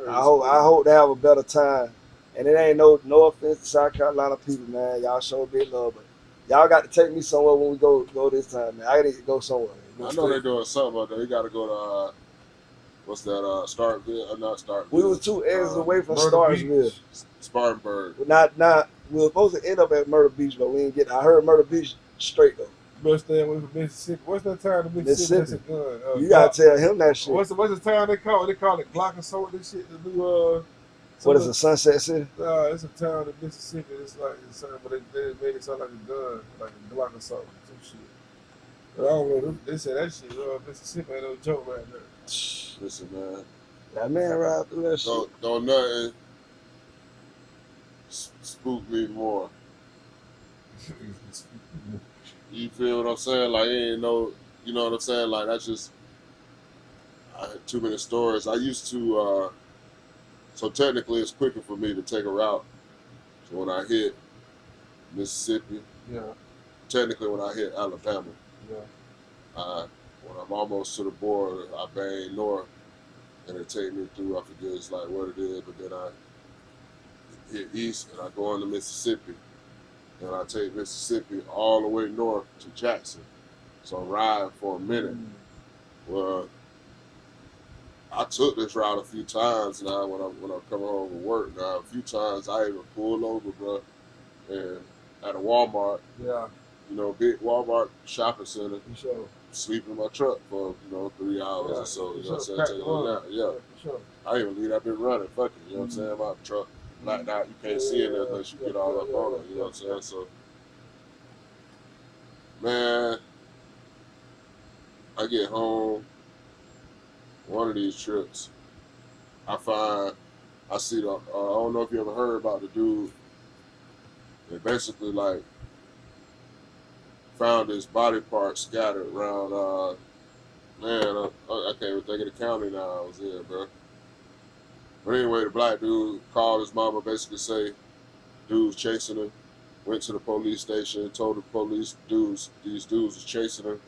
[SPEAKER 5] I hope they have a better time. And it ain't no offense to South Carolina people, man. Y'all show big love, but y'all got to take me somewhere when we go this time, man. I need to go somewhere.
[SPEAKER 6] I know they're doing something out there. You got to go to what's that? Starkville? Not Starkville.
[SPEAKER 5] We was 2 exits away from
[SPEAKER 4] Myrtle
[SPEAKER 5] Starksville.
[SPEAKER 6] Spartanburg.
[SPEAKER 5] Not We were supposed to end up at Myrtle Beach, but we didn't get. I heard Myrtle Beach straight though.
[SPEAKER 4] But stay away from Mississippi. What's that town in Mississippi? That's a gun.
[SPEAKER 5] You gotta tell him that shit.
[SPEAKER 4] What's the town they call it? They call it Glock and Sword. This shit. The new
[SPEAKER 5] What is it, Sunset City?
[SPEAKER 4] Nah, it's a town in Mississippi. It's like it's something, but they made it sound like a gun, like a Glock or something, some shit. But I don't know. They say that shit. Mississippi ain't no joke right there.
[SPEAKER 6] Listen, man.
[SPEAKER 5] That man ride through that shit.
[SPEAKER 6] Don't nothing spook me more. You feel what I'm saying? Like, ain't no, you know what I'm saying? Like, that's just, I had too many stories. I used to, so technically it's quicker for me to take a route. So when I hit Mississippi,
[SPEAKER 4] Yeah,
[SPEAKER 6] technically when I hit Alabama,
[SPEAKER 4] yeah.
[SPEAKER 6] when I'm almost to the border, I bang north, and it take me through, I forget it's like what it is, but then I hit east, and I go into Mississippi. And I take Mississippi all the way north to Jackson. So I'm riding for a minute. Well, I took this route a few times now when I come home from work. Now, a few times I even pulled over, bro, and at a Walmart,
[SPEAKER 4] Yeah,
[SPEAKER 6] you know, big Walmart shopping center,
[SPEAKER 4] for sure.
[SPEAKER 6] sleep in my truck for, 3 hours
[SPEAKER 4] Yeah,
[SPEAKER 6] or so. You
[SPEAKER 4] for
[SPEAKER 6] know what I'm
[SPEAKER 4] sure.
[SPEAKER 6] saying? Take a little nap. Yeah.
[SPEAKER 4] For sure.
[SPEAKER 6] I even leave that bit running. Fuck it. You know what I'm saying? My truck blacked out. You can't see it unless you get all up on it. You know what I'm saying? So, man, I get home. One of these trips, I see the, I don't know if you ever heard about the dude. They basically like found his body parts scattered around, man, I can't even think of the county now I was in, bro. But anyway, the black dude called his mama, basically say, dudes chasing him, went to the police station, told the police these dudes was chasing him.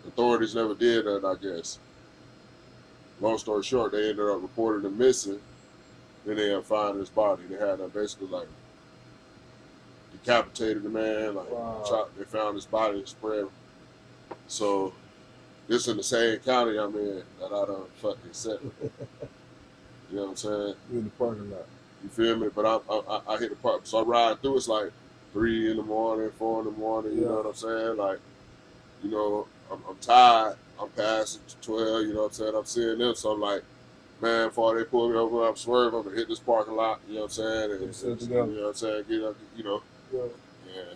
[SPEAKER 6] Authorities never did that, I guess. Long story short, they ended up reporting him missing. Then they had found his body. They had basically like decapitated the man, like chopped. They found his body spread. So this in the same county I'm in that I done fucking set. You know what I'm saying?
[SPEAKER 4] You in the parking lot.
[SPEAKER 6] You feel me? But I hit the park. So I ride through. It's like 3 in the morning, 4 in the morning. You know what I'm saying? Like, you know, I'm tired. I'm past 12. You know what I'm saying? I'm seeing them. So I'm like, man, before they pull me over, I'm swerving. I'm gonna hit this parking lot. You know what I'm saying? And, you know what I'm saying? Get up. You know. Yeah.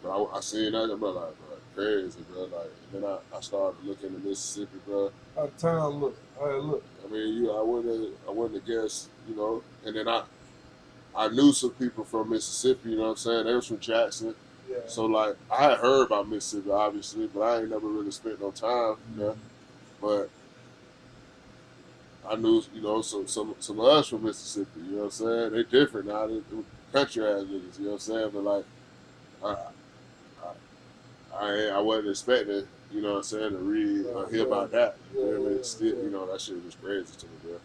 [SPEAKER 6] But I seen that. I'm like, crazy, bro. Like, and then I started looking at Mississippi, bro.
[SPEAKER 4] How the town look? How it look?
[SPEAKER 6] I mean, I wouldn't have guessed, you know. And then I knew some people from Mississippi, you know what I'm saying? They was from Jackson.
[SPEAKER 4] Yeah.
[SPEAKER 6] So like I had heard about Mississippi, obviously, but I ain't never really spent no time, you know. But I knew, you know, some of us from Mississippi, you know what I'm saying? They different now. They country ass niggas, you know what I'm saying? But like I wasn't expecting, you know what I'm saying, to read or hear about that. You know what I mean? Still, you know, that shit was crazy to me, bro.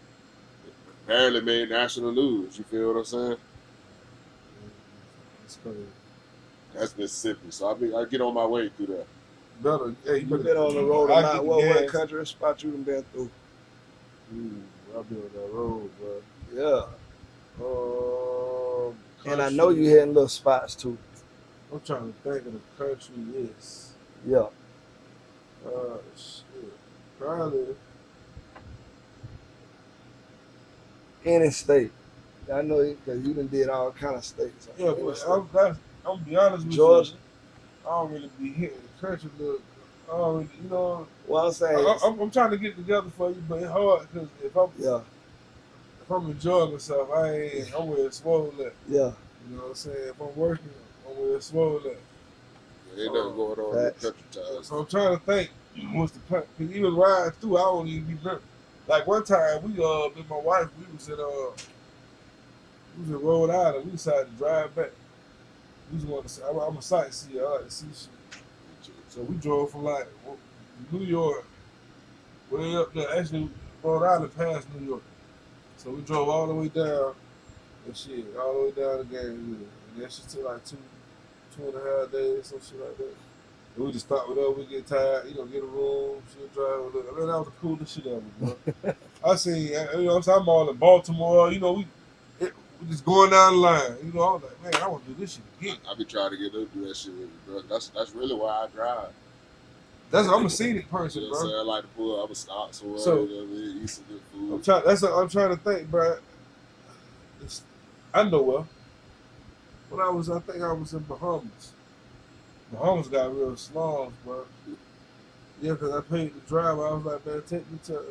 [SPEAKER 6] Apparently made national news, you feel what I'm saying?
[SPEAKER 4] That's crazy.
[SPEAKER 6] That's Mississippi. So I get on my way through that.
[SPEAKER 4] Better, hey,
[SPEAKER 5] You been on the road or not? What country spot you done been through?
[SPEAKER 4] I've been on that road, bro.
[SPEAKER 5] Yeah. And I know you hitting little spots too.
[SPEAKER 4] I'm trying to think of the country, yes.
[SPEAKER 5] Yeah.
[SPEAKER 4] Shit. Probably.
[SPEAKER 5] Any state. I know it because you done did all kind of states.
[SPEAKER 4] Yeah, but I'm gonna be honest with
[SPEAKER 5] Georgia.
[SPEAKER 4] you. I don't really be hitting the country, look. I don't really, you know.
[SPEAKER 5] Well, I'm saying,
[SPEAKER 4] I'm trying to get together for you, but it's hard because if I'm enjoying myself, I'm where it's swole at.
[SPEAKER 5] Yeah.
[SPEAKER 4] You know what I'm saying? If I'm working, I'm where it's swole at.
[SPEAKER 6] Yeah, ain't nothing going on in the country time.
[SPEAKER 4] So I'm trying to think what's the plan. Because even riding through, I don't even be remember. Like one time, me and my wife, we was in Rhode Island. We decided to drive back. We just wanted to see. I'm a sightseer. I like to see shit. So we drove from like New York way up there. Actually, Rhode Island past New York. So we drove all the way down and shit, all the way down to Gainesville. And that shit took like two and a half days, some shit like that. And we just stopped with her. We get tired, get a room. She'll drive with us. I mean, that was the coolest shit ever, bro. I seen, you know what I'm saying? I'm all in Baltimore. You know, We just going down the line. You know, I was like, man, I want to do this shit again.
[SPEAKER 6] I be trying to get them to do that shit with me, bro. That's really why I drive.
[SPEAKER 4] I'm a scenic person,
[SPEAKER 6] You know what I'm
[SPEAKER 4] bro.
[SPEAKER 6] saying? I like to pull up a stop somewhere,
[SPEAKER 4] So-
[SPEAKER 6] you know what I mean? Eat some good food.
[SPEAKER 4] I'm trying to think, bro. I know well. I think I was in Bahamas. Bahamas got real slums, bro. Yeah, because I paid the driver. I was like, man, take me to.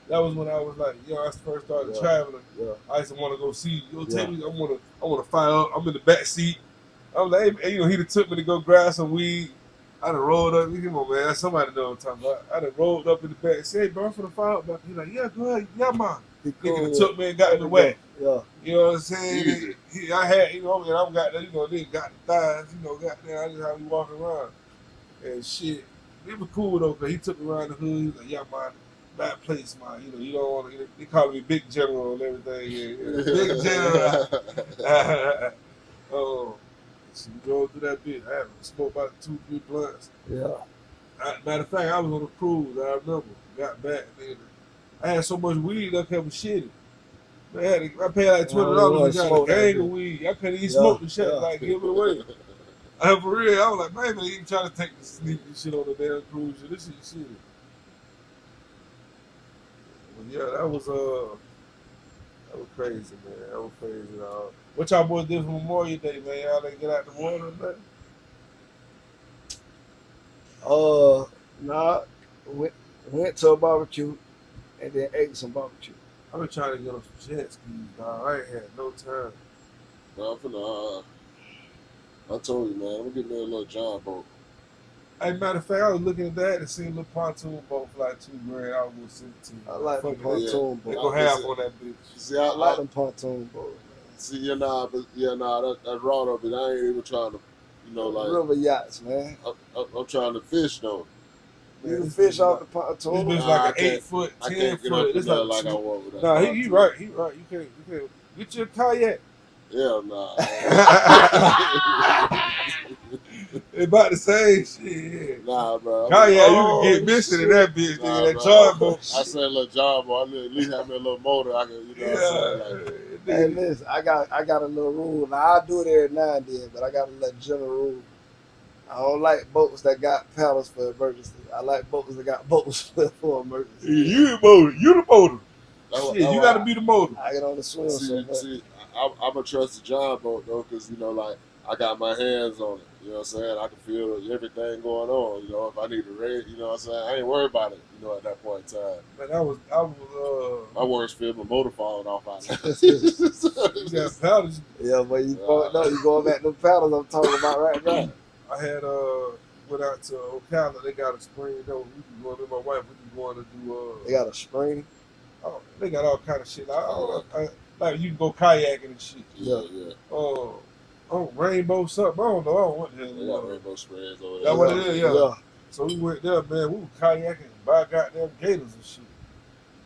[SPEAKER 4] That was when I was like, I first started traveling.
[SPEAKER 5] Yeah.
[SPEAKER 4] I used to want to go see. Take me. I want to fire up. I'm in the back seat. I'm like, hey, he done took me to go grab some weed. I done rolled up. Come on, man. Somebody know what I'm talking about. I done rolled up in the back. Say, hey, bro, I'm finna fire up. He's like, yeah, go ahead. Yeah, man. Nigga done took me and got in the way.
[SPEAKER 5] Yeah.
[SPEAKER 4] You know what I'm saying? I had, I'm got the, nigga got the thighs, got there. I just how we walk around. And shit. It was cool though, because he took me around the hood. He was like, yeah, man, bad place, man. You don't want to, they call me Big General and everything. Yeah. Big General. Oh, so we drove through that bitch. I had smoked about 2-3 blunts.
[SPEAKER 5] Yeah.
[SPEAKER 4] Matter of fact, I was on a cruise. I remember. Got back, nigga. I had so much weed, I kept shitting. Man, I paid like $20 and got a gang of weed. I couldn't even smoke the shit, like give it away. For real, I was like, man, they even trying to take the sneaky shit on the damn cruise. This shit. But yeah, that was crazy, man. That was crazy. What y'all boys did for Memorial Day, man? Y'all didn't get out the water or nothing?
[SPEAKER 5] Nah, went to a barbecue and then ate some barbecue.
[SPEAKER 4] I've been trying to get on some jet skis, dog. I ain't had no time.
[SPEAKER 6] No, I told you, man, I'm gonna get me a little John boat.
[SPEAKER 4] Hey, matter of fact, I was looking at that and seeing a little pontoon boat for like $2,000. I was gonna send it to you.
[SPEAKER 5] I like the pontoon
[SPEAKER 4] They
[SPEAKER 5] boat.
[SPEAKER 4] gonna have on that bitch.
[SPEAKER 6] See,
[SPEAKER 5] I like them pontoon boats.
[SPEAKER 6] See, that's raw though, but I ain't even trying to,
[SPEAKER 5] River yachts, man.
[SPEAKER 6] I'm trying to fish though.
[SPEAKER 5] You can fish off the
[SPEAKER 4] This
[SPEAKER 5] pontoon.
[SPEAKER 4] bitch
[SPEAKER 6] Nah,
[SPEAKER 4] like
[SPEAKER 6] I
[SPEAKER 4] an
[SPEAKER 6] can't-
[SPEAKER 4] 8 foot,
[SPEAKER 6] I
[SPEAKER 4] 10
[SPEAKER 6] can't get
[SPEAKER 4] foot.
[SPEAKER 6] up
[SPEAKER 4] It's
[SPEAKER 6] in there
[SPEAKER 4] like
[SPEAKER 6] like I want with that.
[SPEAKER 4] Nah, he
[SPEAKER 6] pontoon.
[SPEAKER 4] right. He right. You can't. Get your kayak.
[SPEAKER 6] Yeah, nah.
[SPEAKER 4] It's about the same shit.
[SPEAKER 6] Nah, bro.
[SPEAKER 4] Kayak, you
[SPEAKER 5] Oh,
[SPEAKER 4] can get missing in that bitch,
[SPEAKER 6] Nah,
[SPEAKER 4] nigga. That
[SPEAKER 6] bro.
[SPEAKER 4] jar boat.
[SPEAKER 6] I said a little job, boy. I at least have me a little motor. I can, what I'm saying? Like,
[SPEAKER 5] Hey, listen, I got a little rule. Now I do it every now and then, but I got a little general rule. I don't like boats that got paddles for emergency. I like boats that got boats for emergency.
[SPEAKER 4] You the motor. You the motor.
[SPEAKER 6] That's
[SPEAKER 4] Shit, you gotta be the motor.
[SPEAKER 5] I get on the swim so much.
[SPEAKER 6] see, I'm a trust the John boat though, because like I got my hands on it. You know what I'm saying? I can feel everything going on. If I need to raise, you know what I'm saying? I ain't worried about it. At that point in time.
[SPEAKER 4] Man, I was.
[SPEAKER 6] My worst fear, my motor falling off out there.
[SPEAKER 4] You got paddles.
[SPEAKER 5] Yeah, but you fucked up. You going back to the paddles I'm talking about right now.
[SPEAKER 4] I had went out to Ocala. They got a spring though. We can go. My wife. We can go on to do.
[SPEAKER 5] They got a spring.
[SPEAKER 4] Oh, they got all kind of shit. Like you can go kayaking and shit.
[SPEAKER 6] Yeah.
[SPEAKER 4] Rainbow something. I don't know. I don't want
[SPEAKER 6] They
[SPEAKER 4] that.
[SPEAKER 6] got rainbow springs over there.
[SPEAKER 4] That's what it is, yeah. So we went there, man. We were kayaking and buy goddamn gators and shit.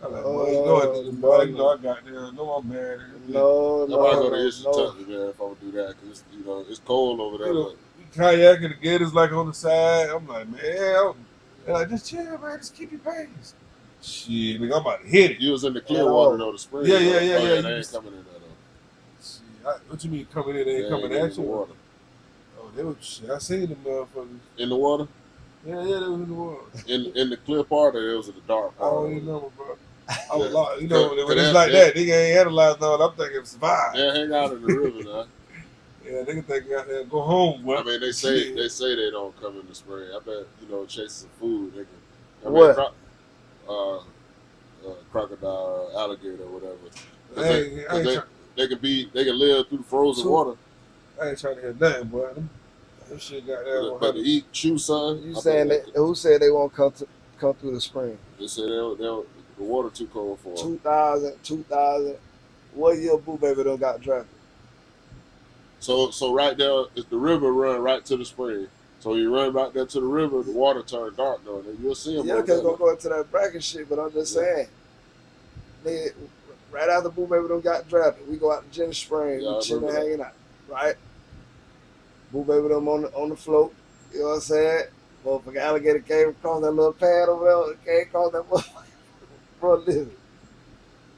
[SPEAKER 4] I'm like, boy, you know I got there. No, I'm married.
[SPEAKER 5] No.
[SPEAKER 6] I might go to Eastern Texas, man, if I would do that, because it's cold over there.
[SPEAKER 4] We kayaking, the gators like on the side. I'm like, man, they're like, just chill, man. Just keep your pace. Shit, nigga, I'm about to hit it.
[SPEAKER 6] You was in the clear water, though, the spring.
[SPEAKER 4] Yeah.
[SPEAKER 6] They ain't coming in there, though.
[SPEAKER 4] Shit, what you mean coming in? They ain't coming at
[SPEAKER 6] in the
[SPEAKER 4] you?
[SPEAKER 6] water.
[SPEAKER 4] Oh, they was shit. I seen them motherfuckers.
[SPEAKER 6] In the water?
[SPEAKER 4] Yeah, they was in the water.
[SPEAKER 6] In the clear part, or it was in the dark
[SPEAKER 4] I
[SPEAKER 6] part?
[SPEAKER 4] don't even remember, bro. I was
[SPEAKER 6] Yeah.
[SPEAKER 4] lost. When it's
[SPEAKER 6] that-
[SPEAKER 4] like that, nigga ain't analyzed none. I'm thinking survive.
[SPEAKER 6] Yeah, hang out in the river now.
[SPEAKER 4] Yeah, nigga think out there go home, boy.
[SPEAKER 6] I mean, they say
[SPEAKER 4] Shit.
[SPEAKER 6] they don't come in the spring. I bet chasing some food. They can.
[SPEAKER 5] What?
[SPEAKER 6] Crocodile, or alligator, or whatever.
[SPEAKER 4] I ain't
[SPEAKER 6] They can live through the frozen
[SPEAKER 4] So-
[SPEAKER 6] water.
[SPEAKER 4] I ain't trying to hear nothing, boy. That shit got there.
[SPEAKER 6] But to eat, chew, son.
[SPEAKER 5] You saying that? Who said they won't come through the spring?
[SPEAKER 6] They say the water too cold for them.
[SPEAKER 5] 2000. What year Boo Baby done got drafted?
[SPEAKER 6] So right there is the river run right to the spring. So you run right there to the river, the water turn dark though, and you'll see them.
[SPEAKER 5] Yeah, because gonna go into that bracket shit, but I'm just saying. They, right after Boo Baby done got drafted, we go out to Jenny Spring,
[SPEAKER 6] Yeah, I
[SPEAKER 5] we chilling,
[SPEAKER 6] remember that.
[SPEAKER 5] hanging out, right? Boo Baby done on the float, you know what I'm saying? Motherfucking alligator came across that little pad over there, came across that motherfucker for a living.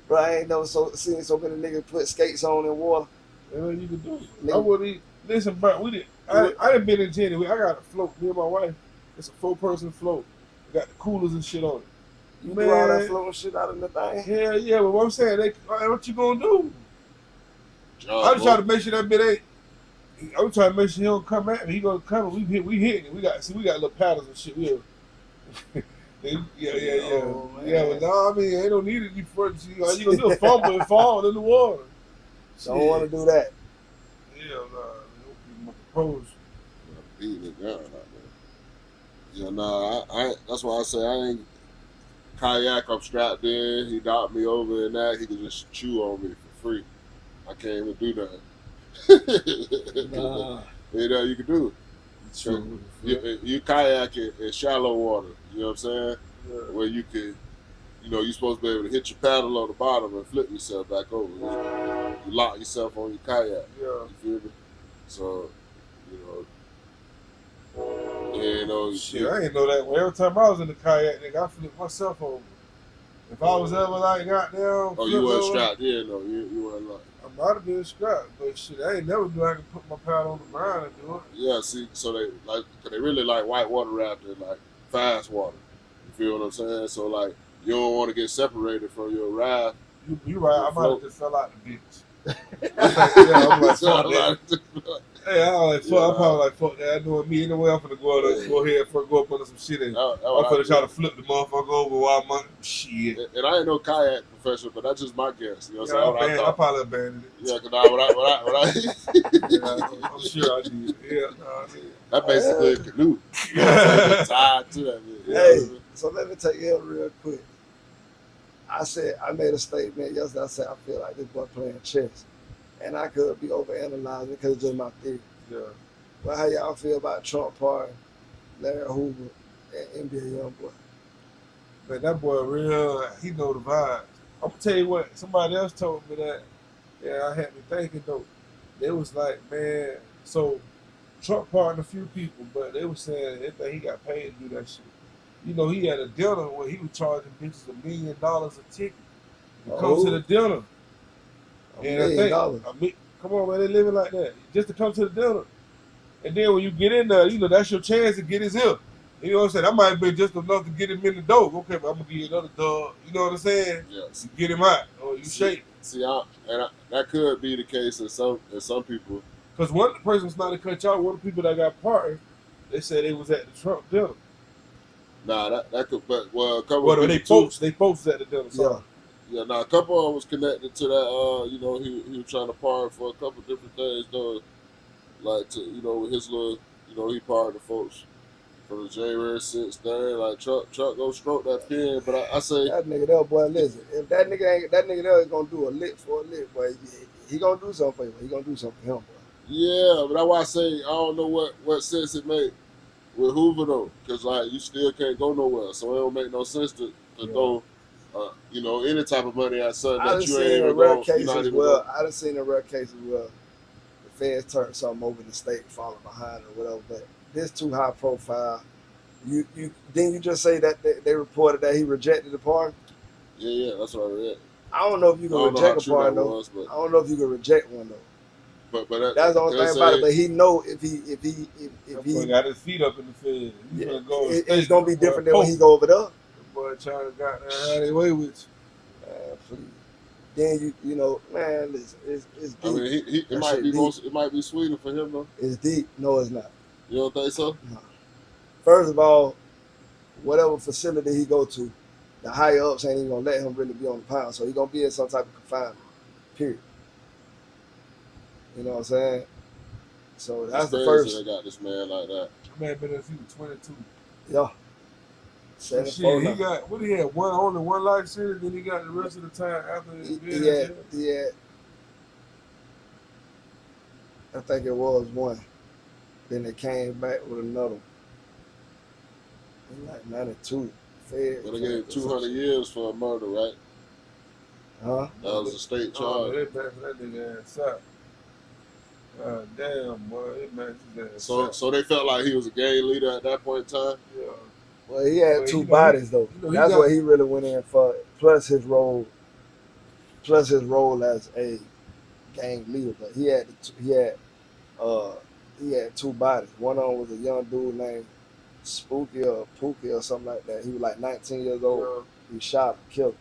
[SPEAKER 5] Bro, I ain't never seen so many niggas put skates on in water.
[SPEAKER 4] Anything you can do.
[SPEAKER 5] Nigga.
[SPEAKER 4] I wouldn't even, listen, bro, I done been in Jenny. I got a float, me and my wife. It's a 4-person float. Got the coolers and shit on it.
[SPEAKER 5] You do all that floating shit out of the thing?
[SPEAKER 4] Hell yeah, but what I'm saying, what you gonna do? I'm just trying to make sure that bit ain't. I'm trying to make sure he don't come at me. He gonna come. We hitting it. We got little paddles and shit. Yeah,
[SPEAKER 5] Oh,
[SPEAKER 4] yeah. But no, I mean, ain't no need to be first. All you gonna do is fumble and fall in the water.
[SPEAKER 5] Don't want to do that.
[SPEAKER 4] Yeah, nah. My propose.
[SPEAKER 6] Beating it down out there. Yeah, nah. I that's why I say I ain't kayak. I'm strapped in. He knocked me over in that. He could just chew on me for free. I can't even do that.
[SPEAKER 5] Nah.
[SPEAKER 6] You know, you can do it.
[SPEAKER 4] True.
[SPEAKER 6] You kayak in shallow water, you know what I'm saying?
[SPEAKER 4] Yeah.
[SPEAKER 6] Where you can, you're supposed to be able to hit your paddle on the bottom and flip yourself back over. You lock yourself on your kayak.
[SPEAKER 4] Yeah.
[SPEAKER 6] You feel me? So,
[SPEAKER 4] Shit, I ain't know that. Well, every time I was in the kayak, nigga, I flipped myself over. If I was ever like goddamn.
[SPEAKER 6] Oh, you weren't strapped in though. You weren't like.
[SPEAKER 4] I might have been strapped, but shit, I ain't never do. I can put my paddle on the ground and do it.
[SPEAKER 6] Yeah, see, so cause they really like white water rafting, like fast water. You feel what I'm saying? So like, you don't want to get separated from your raft.
[SPEAKER 4] You right. I might have just fell out the bitch. I'm like, fuck that. Hey, I was like, fuck. I'm probably like, fuck that. I know me anyway. I'm finna go ahead and go up under some shit and I'm finna try to flip the motherfucker over while I'm shit.
[SPEAKER 6] And I ain't no kayak professional, but that's just my guess. You know what I'm saying?
[SPEAKER 4] I probably abandoned it.
[SPEAKER 6] Yeah, cause
[SPEAKER 4] I'm sure I did. Yeah,
[SPEAKER 6] that basically a canoe. You know what I'm saying? Tied to that.
[SPEAKER 5] Hey, so let me take you real quick. I made a statement yesterday. I said I feel like this boy playing chess. And I could be overanalyzing because it's just my theory.
[SPEAKER 4] Yeah.
[SPEAKER 5] But how y'all feel about Trump pardon Larry Hoover and NBA Youngboy?
[SPEAKER 4] Man, that boy real, he know the vibes. I'm gonna tell you what, somebody else told me that. Yeah, I had me thinking though. They was like, man, so Trump pardoned a few people, but they was saying they think he got paid to do that shit. You know, he had a dinner where he was charging bitches $1 million a ticket to come to the dinner. And I think, come on, man, they living like that. Just to come to the dinner. And then when you get in there, that's your chance to get his hip. You know what I'm saying? That might have been just enough to get him in the door. Okay, but I'm going to give you another dog. You know what I'm saying?
[SPEAKER 6] Yes.
[SPEAKER 4] You get him out or you shake.
[SPEAKER 6] See, that could be the case in some people.
[SPEAKER 4] Because one person's not to cut y'all. One of the people that got pardoned, they said they was at the Trump dinner.
[SPEAKER 6] Nah, that could, but a couple
[SPEAKER 4] of
[SPEAKER 6] people
[SPEAKER 4] they posted at the dinner. So.
[SPEAKER 6] Yeah, a couple of them was connected to that. He was trying to pardon for a couple different things, though. Like with his little, he pardoned the folks from the January 6th thing. Like Chuck go stroke that pen, but I say
[SPEAKER 5] that nigga there, boy. Listen, if that nigga there is gonna do a lick for a lick, boy, he gonna do something for you. He gonna do something for him, boy.
[SPEAKER 6] Yeah, but that's why I say I don't know what sense it made with Hoover though, because like you still can't go nowhere, so it don't make no sense to throw. Any type of money at something that you ain't even going.
[SPEAKER 5] I done seen a rare cases where the feds turned something over the state, falling behind or whatever. But this too high profile. Didn't you just say that they reported that he rejected the pardon?
[SPEAKER 6] Yeah, that's what I read.
[SPEAKER 5] I don't know if you can reject a pardon though. I don't know if you can reject one though.
[SPEAKER 6] But
[SPEAKER 5] that's the only thing about it. But he know if he
[SPEAKER 4] got his feet up in the fed,
[SPEAKER 5] it's gonna be different than when he go over there.
[SPEAKER 4] Boy, trying to got how they way with you.
[SPEAKER 5] Please. Then man, listen, it's deep.
[SPEAKER 6] I mean, it might be sweeter for him though.
[SPEAKER 5] It's deep. No, it's not.
[SPEAKER 6] You don't think so?
[SPEAKER 5] No. First of all, whatever facility he go to, the higher ups ain't even gonna let him really be on the pound, so he gonna be in some type of confinement. Period. You know what I'm saying? So that's the first.
[SPEAKER 6] They got this man like that.
[SPEAKER 4] Man, been there since he was 22.
[SPEAKER 5] Yeah.
[SPEAKER 4] Shit, he got he had only one life sentence, then he got the rest of the time after
[SPEAKER 5] he had I think it was one. Then they came back with another one. In like 92.
[SPEAKER 6] But they gave 200 years for a murder, right?
[SPEAKER 5] Huh?
[SPEAKER 6] That was a state charge.
[SPEAKER 4] They back for that nigga ass up. Damn, boy, they matched his ass.
[SPEAKER 6] So they felt like he was a gang leader at that point in time?
[SPEAKER 4] Yeah.
[SPEAKER 5] Well, he had two bodies though. That's what he really went in for. Plus his role as a gang leader, but he had two bodies. One of them was a young dude named Spooky or Pookie or something like that. He was like 19 years old. He shot him, killed him.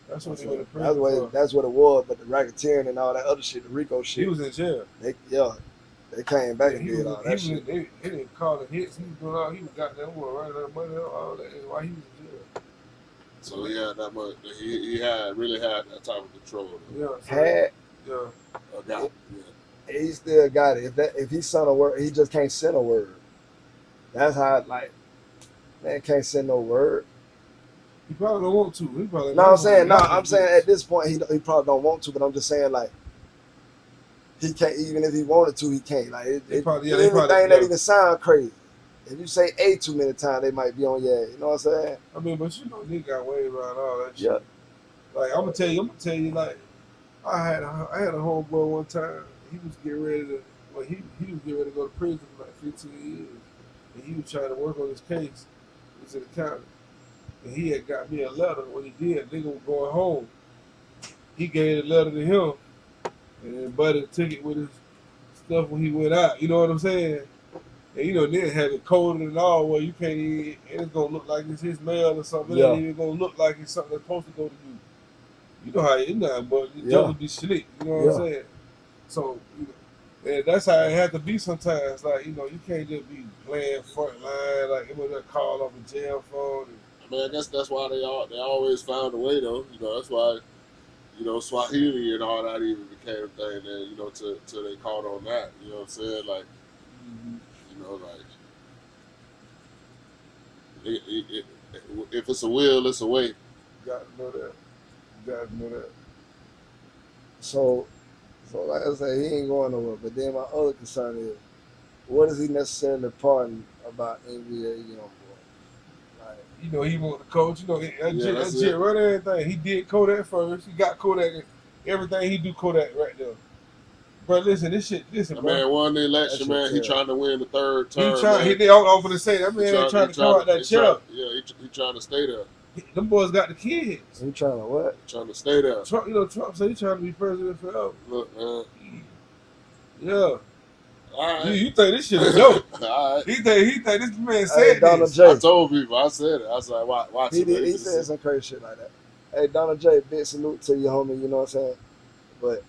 [SPEAKER 4] That's what he went to prison for.
[SPEAKER 5] That's what it was. But the racketeering and all that other shit, the Rico shit.
[SPEAKER 4] He was in jail.
[SPEAKER 5] They came back and did all that shit.
[SPEAKER 4] They didn't call the hits. He was doing all. He was goddamn running that money up, all that. While he was in jail.
[SPEAKER 6] So he had that much. He really had that type of control.
[SPEAKER 5] He still got it. If he sent a word, he just can't send a word. That's how man can't send no word.
[SPEAKER 4] He probably don't want to.
[SPEAKER 5] I'm saying at this point he probably don't want to, but I'm just saying like he can't. Even if he wanted to, he can't. Like that even sound crazy. If you say A too many times, they might be on your ass. You know what I'm saying?
[SPEAKER 4] I mean, but he got way around all that shit.
[SPEAKER 5] Yeah.
[SPEAKER 4] Like I'm gonna tell you, like I had a homeboy one time. He was getting ready to go to prison for like 15 years, and he was trying to work on his case. He was in the county, and he had got me a letter. When he did, nigga was going home. He gave the letter to him, and then Buddy took it with his stuff when he went out. You know what I'm saying? And then have it coded and all where you can't even, and it's gonna look like it's his mail or something. It ain't even gonna look like it's something that's supposed to go to you. You know how it is, but it doesn't be slick. You know what I'm saying? So, and that's how it had to be sometimes. Like, you can't just be playing front line, like it was a call off a jail phone.
[SPEAKER 6] I mean, I guess that's why they always found a way, though. That's why, Swahili and all that even became a thing. Then, till they caught on that. You know what I'm saying? Like, if it's a will, it's a way.
[SPEAKER 4] You got to know that.
[SPEAKER 5] So like I say, he ain't going nowhere. But then my other concern is, what is he necessarily pardoned about NBA young boy? Like,
[SPEAKER 4] he want the coach. That Jet run everything. He did Kodak first. He got Kodak. Everything he do Kodak right there. But listen, bro.
[SPEAKER 6] Man won the election, man. He trying to win the third term.
[SPEAKER 4] He over to say that man ain't trying to come out that chair.
[SPEAKER 6] He trying to stay there.
[SPEAKER 4] Them boys got the kids.
[SPEAKER 5] He trying to what?
[SPEAKER 6] Trying to stay there.
[SPEAKER 4] Trump said he trying to be president forever.
[SPEAKER 6] Look, man.
[SPEAKER 4] Yeah.
[SPEAKER 6] All right.
[SPEAKER 4] You think this shit is dope?
[SPEAKER 6] All right.
[SPEAKER 4] He think this man said
[SPEAKER 5] Donald
[SPEAKER 4] this.
[SPEAKER 5] J.
[SPEAKER 6] I told people. I said it. I was like, watch it.
[SPEAKER 5] He said some crazy shit like that. Hey, Donald J, big salute to you, homie. You know what I'm saying? But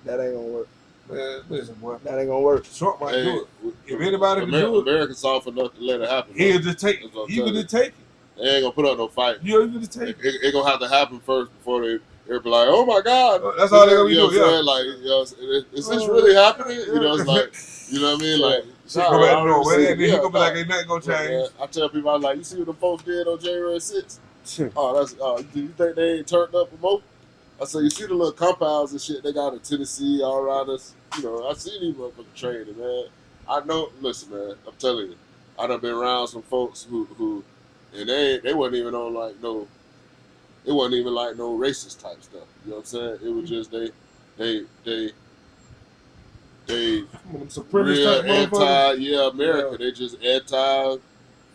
[SPEAKER 5] that ain't gonna work.
[SPEAKER 4] Man, listen, boy.
[SPEAKER 5] That ain't gonna work.
[SPEAKER 4] Trump might do it. If anybody can do it,
[SPEAKER 6] America's soft enough to let it happen.
[SPEAKER 4] He'll just take it. He will just take it.
[SPEAKER 6] They ain't gonna put up no fight.
[SPEAKER 4] Yeah, he will just take it.
[SPEAKER 6] It gonna have to happen first before they'll be like, oh my God.
[SPEAKER 4] That's all they're gonna be doing. Yeah.
[SPEAKER 6] Like, is this really happening? It's like, you know what I mean? Like,
[SPEAKER 4] he gonna be like, ain't nothing gonna change.
[SPEAKER 6] I tell people, I was like, you see what the folks did on January 6th? Do you think they ain't turned up a more? I said, you see the little compounds and shit they got in Tennessee all around us? I see these motherfuckers training, man. I know, listen, man, I'm telling you, I done been around some folks who and they wasn't even on like no, it wasn't even like no racist type stuff. You know what I'm saying? It was just they real America. Yeah. They just anti,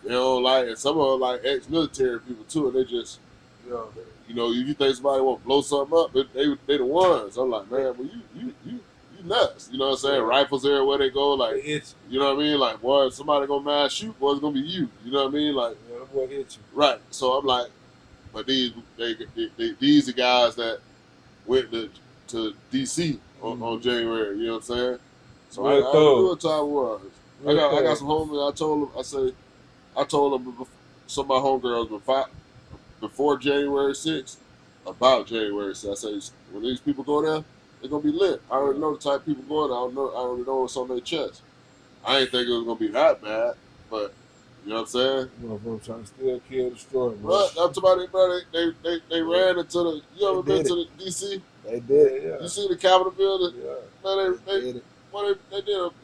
[SPEAKER 6] and some of them like ex-military people too, and they just, you think somebody want to blow something up, but they the ones. I'm like, man, well you nuts. You know what I'm saying? Rifles everywhere they go, like, you know what I mean? Like, boy, if somebody gonna mass shoot, boy, it's gonna be you. You know what I mean? Like,
[SPEAKER 4] that boy hit you.
[SPEAKER 6] Right. So I'm like, but these are guys that went to DC on January. You know what I'm saying? So I knew what time it was. I got some homies. I told them some of my homegirls before January 6th about January 6th. I say, when these people go there, they're gonna be lit. I already know the type of people going. I already know what's on their chest. I didn't think it was gonna be that bad, but you know what I'm saying?
[SPEAKER 4] Motherfuckers trying to steal, kill, destroy.
[SPEAKER 6] But I'm talking about it, bro. They ran into the. You ever been to the DC?
[SPEAKER 5] They did. Yeah.
[SPEAKER 6] You see the Capitol building?
[SPEAKER 5] Yeah.
[SPEAKER 6] Man, they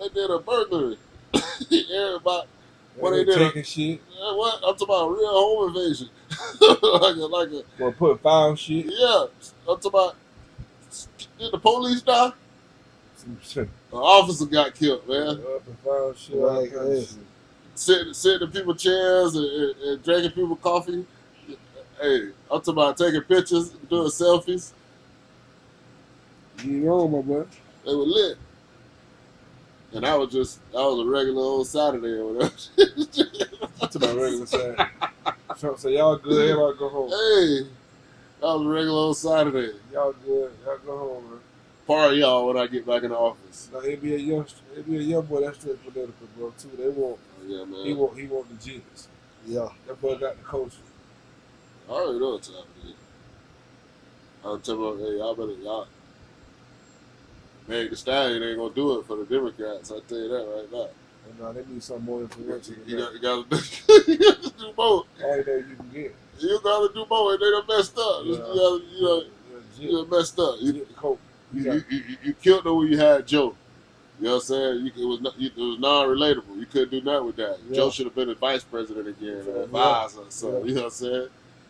[SPEAKER 6] did a burglary. Everybody. What they did?
[SPEAKER 4] Taking shit.
[SPEAKER 6] What? I'm talking about a real home invasion. like a.
[SPEAKER 4] Well, put foul shit.
[SPEAKER 6] Yeah. I'm talking about. Did the police die? An officer got killed, man.
[SPEAKER 4] Foul shit.
[SPEAKER 5] Like
[SPEAKER 6] Sitting in people's chairs and drinking people's coffee. Hey, I'm talking about taking pictures, doing selfies.
[SPEAKER 4] You ain't wrong, my boy.
[SPEAKER 6] They were lit. And that was a regular old Saturday or whatever.
[SPEAKER 4] To my regular side. Trump said, y'all good, everybody go home.
[SPEAKER 6] Hey, that was a regular old Saturday.
[SPEAKER 4] Y'all good, y'all go home, man.
[SPEAKER 6] Party y'all when I get back in the office.
[SPEAKER 4] Now, it be a young boy that's straight political, bro, too. They want,
[SPEAKER 6] Yeah, man.
[SPEAKER 4] he want the genius.
[SPEAKER 5] Yeah.
[SPEAKER 4] That boy got the culture.
[SPEAKER 6] I already know what time it is. I'll tell them, hey, y'all. Meg the Stallion ain't gonna do it for the Democrats. I tell you that right now.
[SPEAKER 4] And now they need some more influential.
[SPEAKER 6] You gotta do both.
[SPEAKER 4] All that you can get.
[SPEAKER 6] You gotta do both, and they done messed up.
[SPEAKER 4] Yeah.
[SPEAKER 6] You done messed up.
[SPEAKER 4] You
[SPEAKER 6] You killed them when you had Joe. You know what I'm saying? It was non-relatable. You couldn't do nothing with that.
[SPEAKER 4] Yeah.
[SPEAKER 6] Joe should have been the vice president again, or
[SPEAKER 4] Yeah.
[SPEAKER 6] advisor. So
[SPEAKER 4] Yeah.
[SPEAKER 6] you know what I'm saying?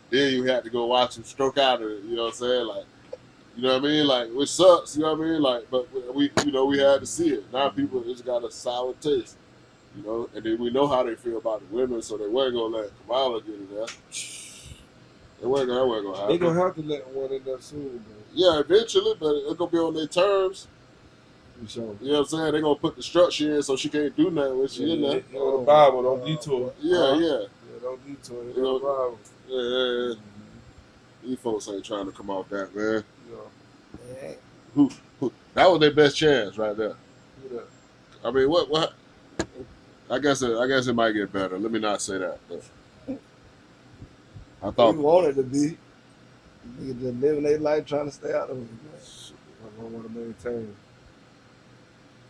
[SPEAKER 6] Then you had to go watch him stroke out of it. You know what I'm saying? Like, you know what I mean? Like, which sucks. You know what I mean? Like, but we had to see it. Now people just got a sour taste. You know, and then we know how they feel about the women, so they weren't gonna let Kamala get in there. That wasn't gonna happen.
[SPEAKER 4] They gonna have to let one in there soon, man.
[SPEAKER 6] Yeah, eventually, but it's gonna be on their terms.
[SPEAKER 4] For sure.
[SPEAKER 6] You know what I'm saying? They're gonna put the structure in so she can't do nothing when she in there.
[SPEAKER 4] On the Bible, don't detour.
[SPEAKER 6] Yeah.
[SPEAKER 4] Yeah, don't detour.
[SPEAKER 6] You know,
[SPEAKER 4] On the Bible.
[SPEAKER 6] Yeah. These folks ain't trying to come off that, man.
[SPEAKER 4] Yeah.
[SPEAKER 6] Who? That was their best chance right there.
[SPEAKER 4] Who that?
[SPEAKER 6] I mean, what? I guess it might get better. Let me not say that. But I thought
[SPEAKER 5] We wanted to be. Niggas just living their life trying to stay out of it.
[SPEAKER 4] I don't want to maintain.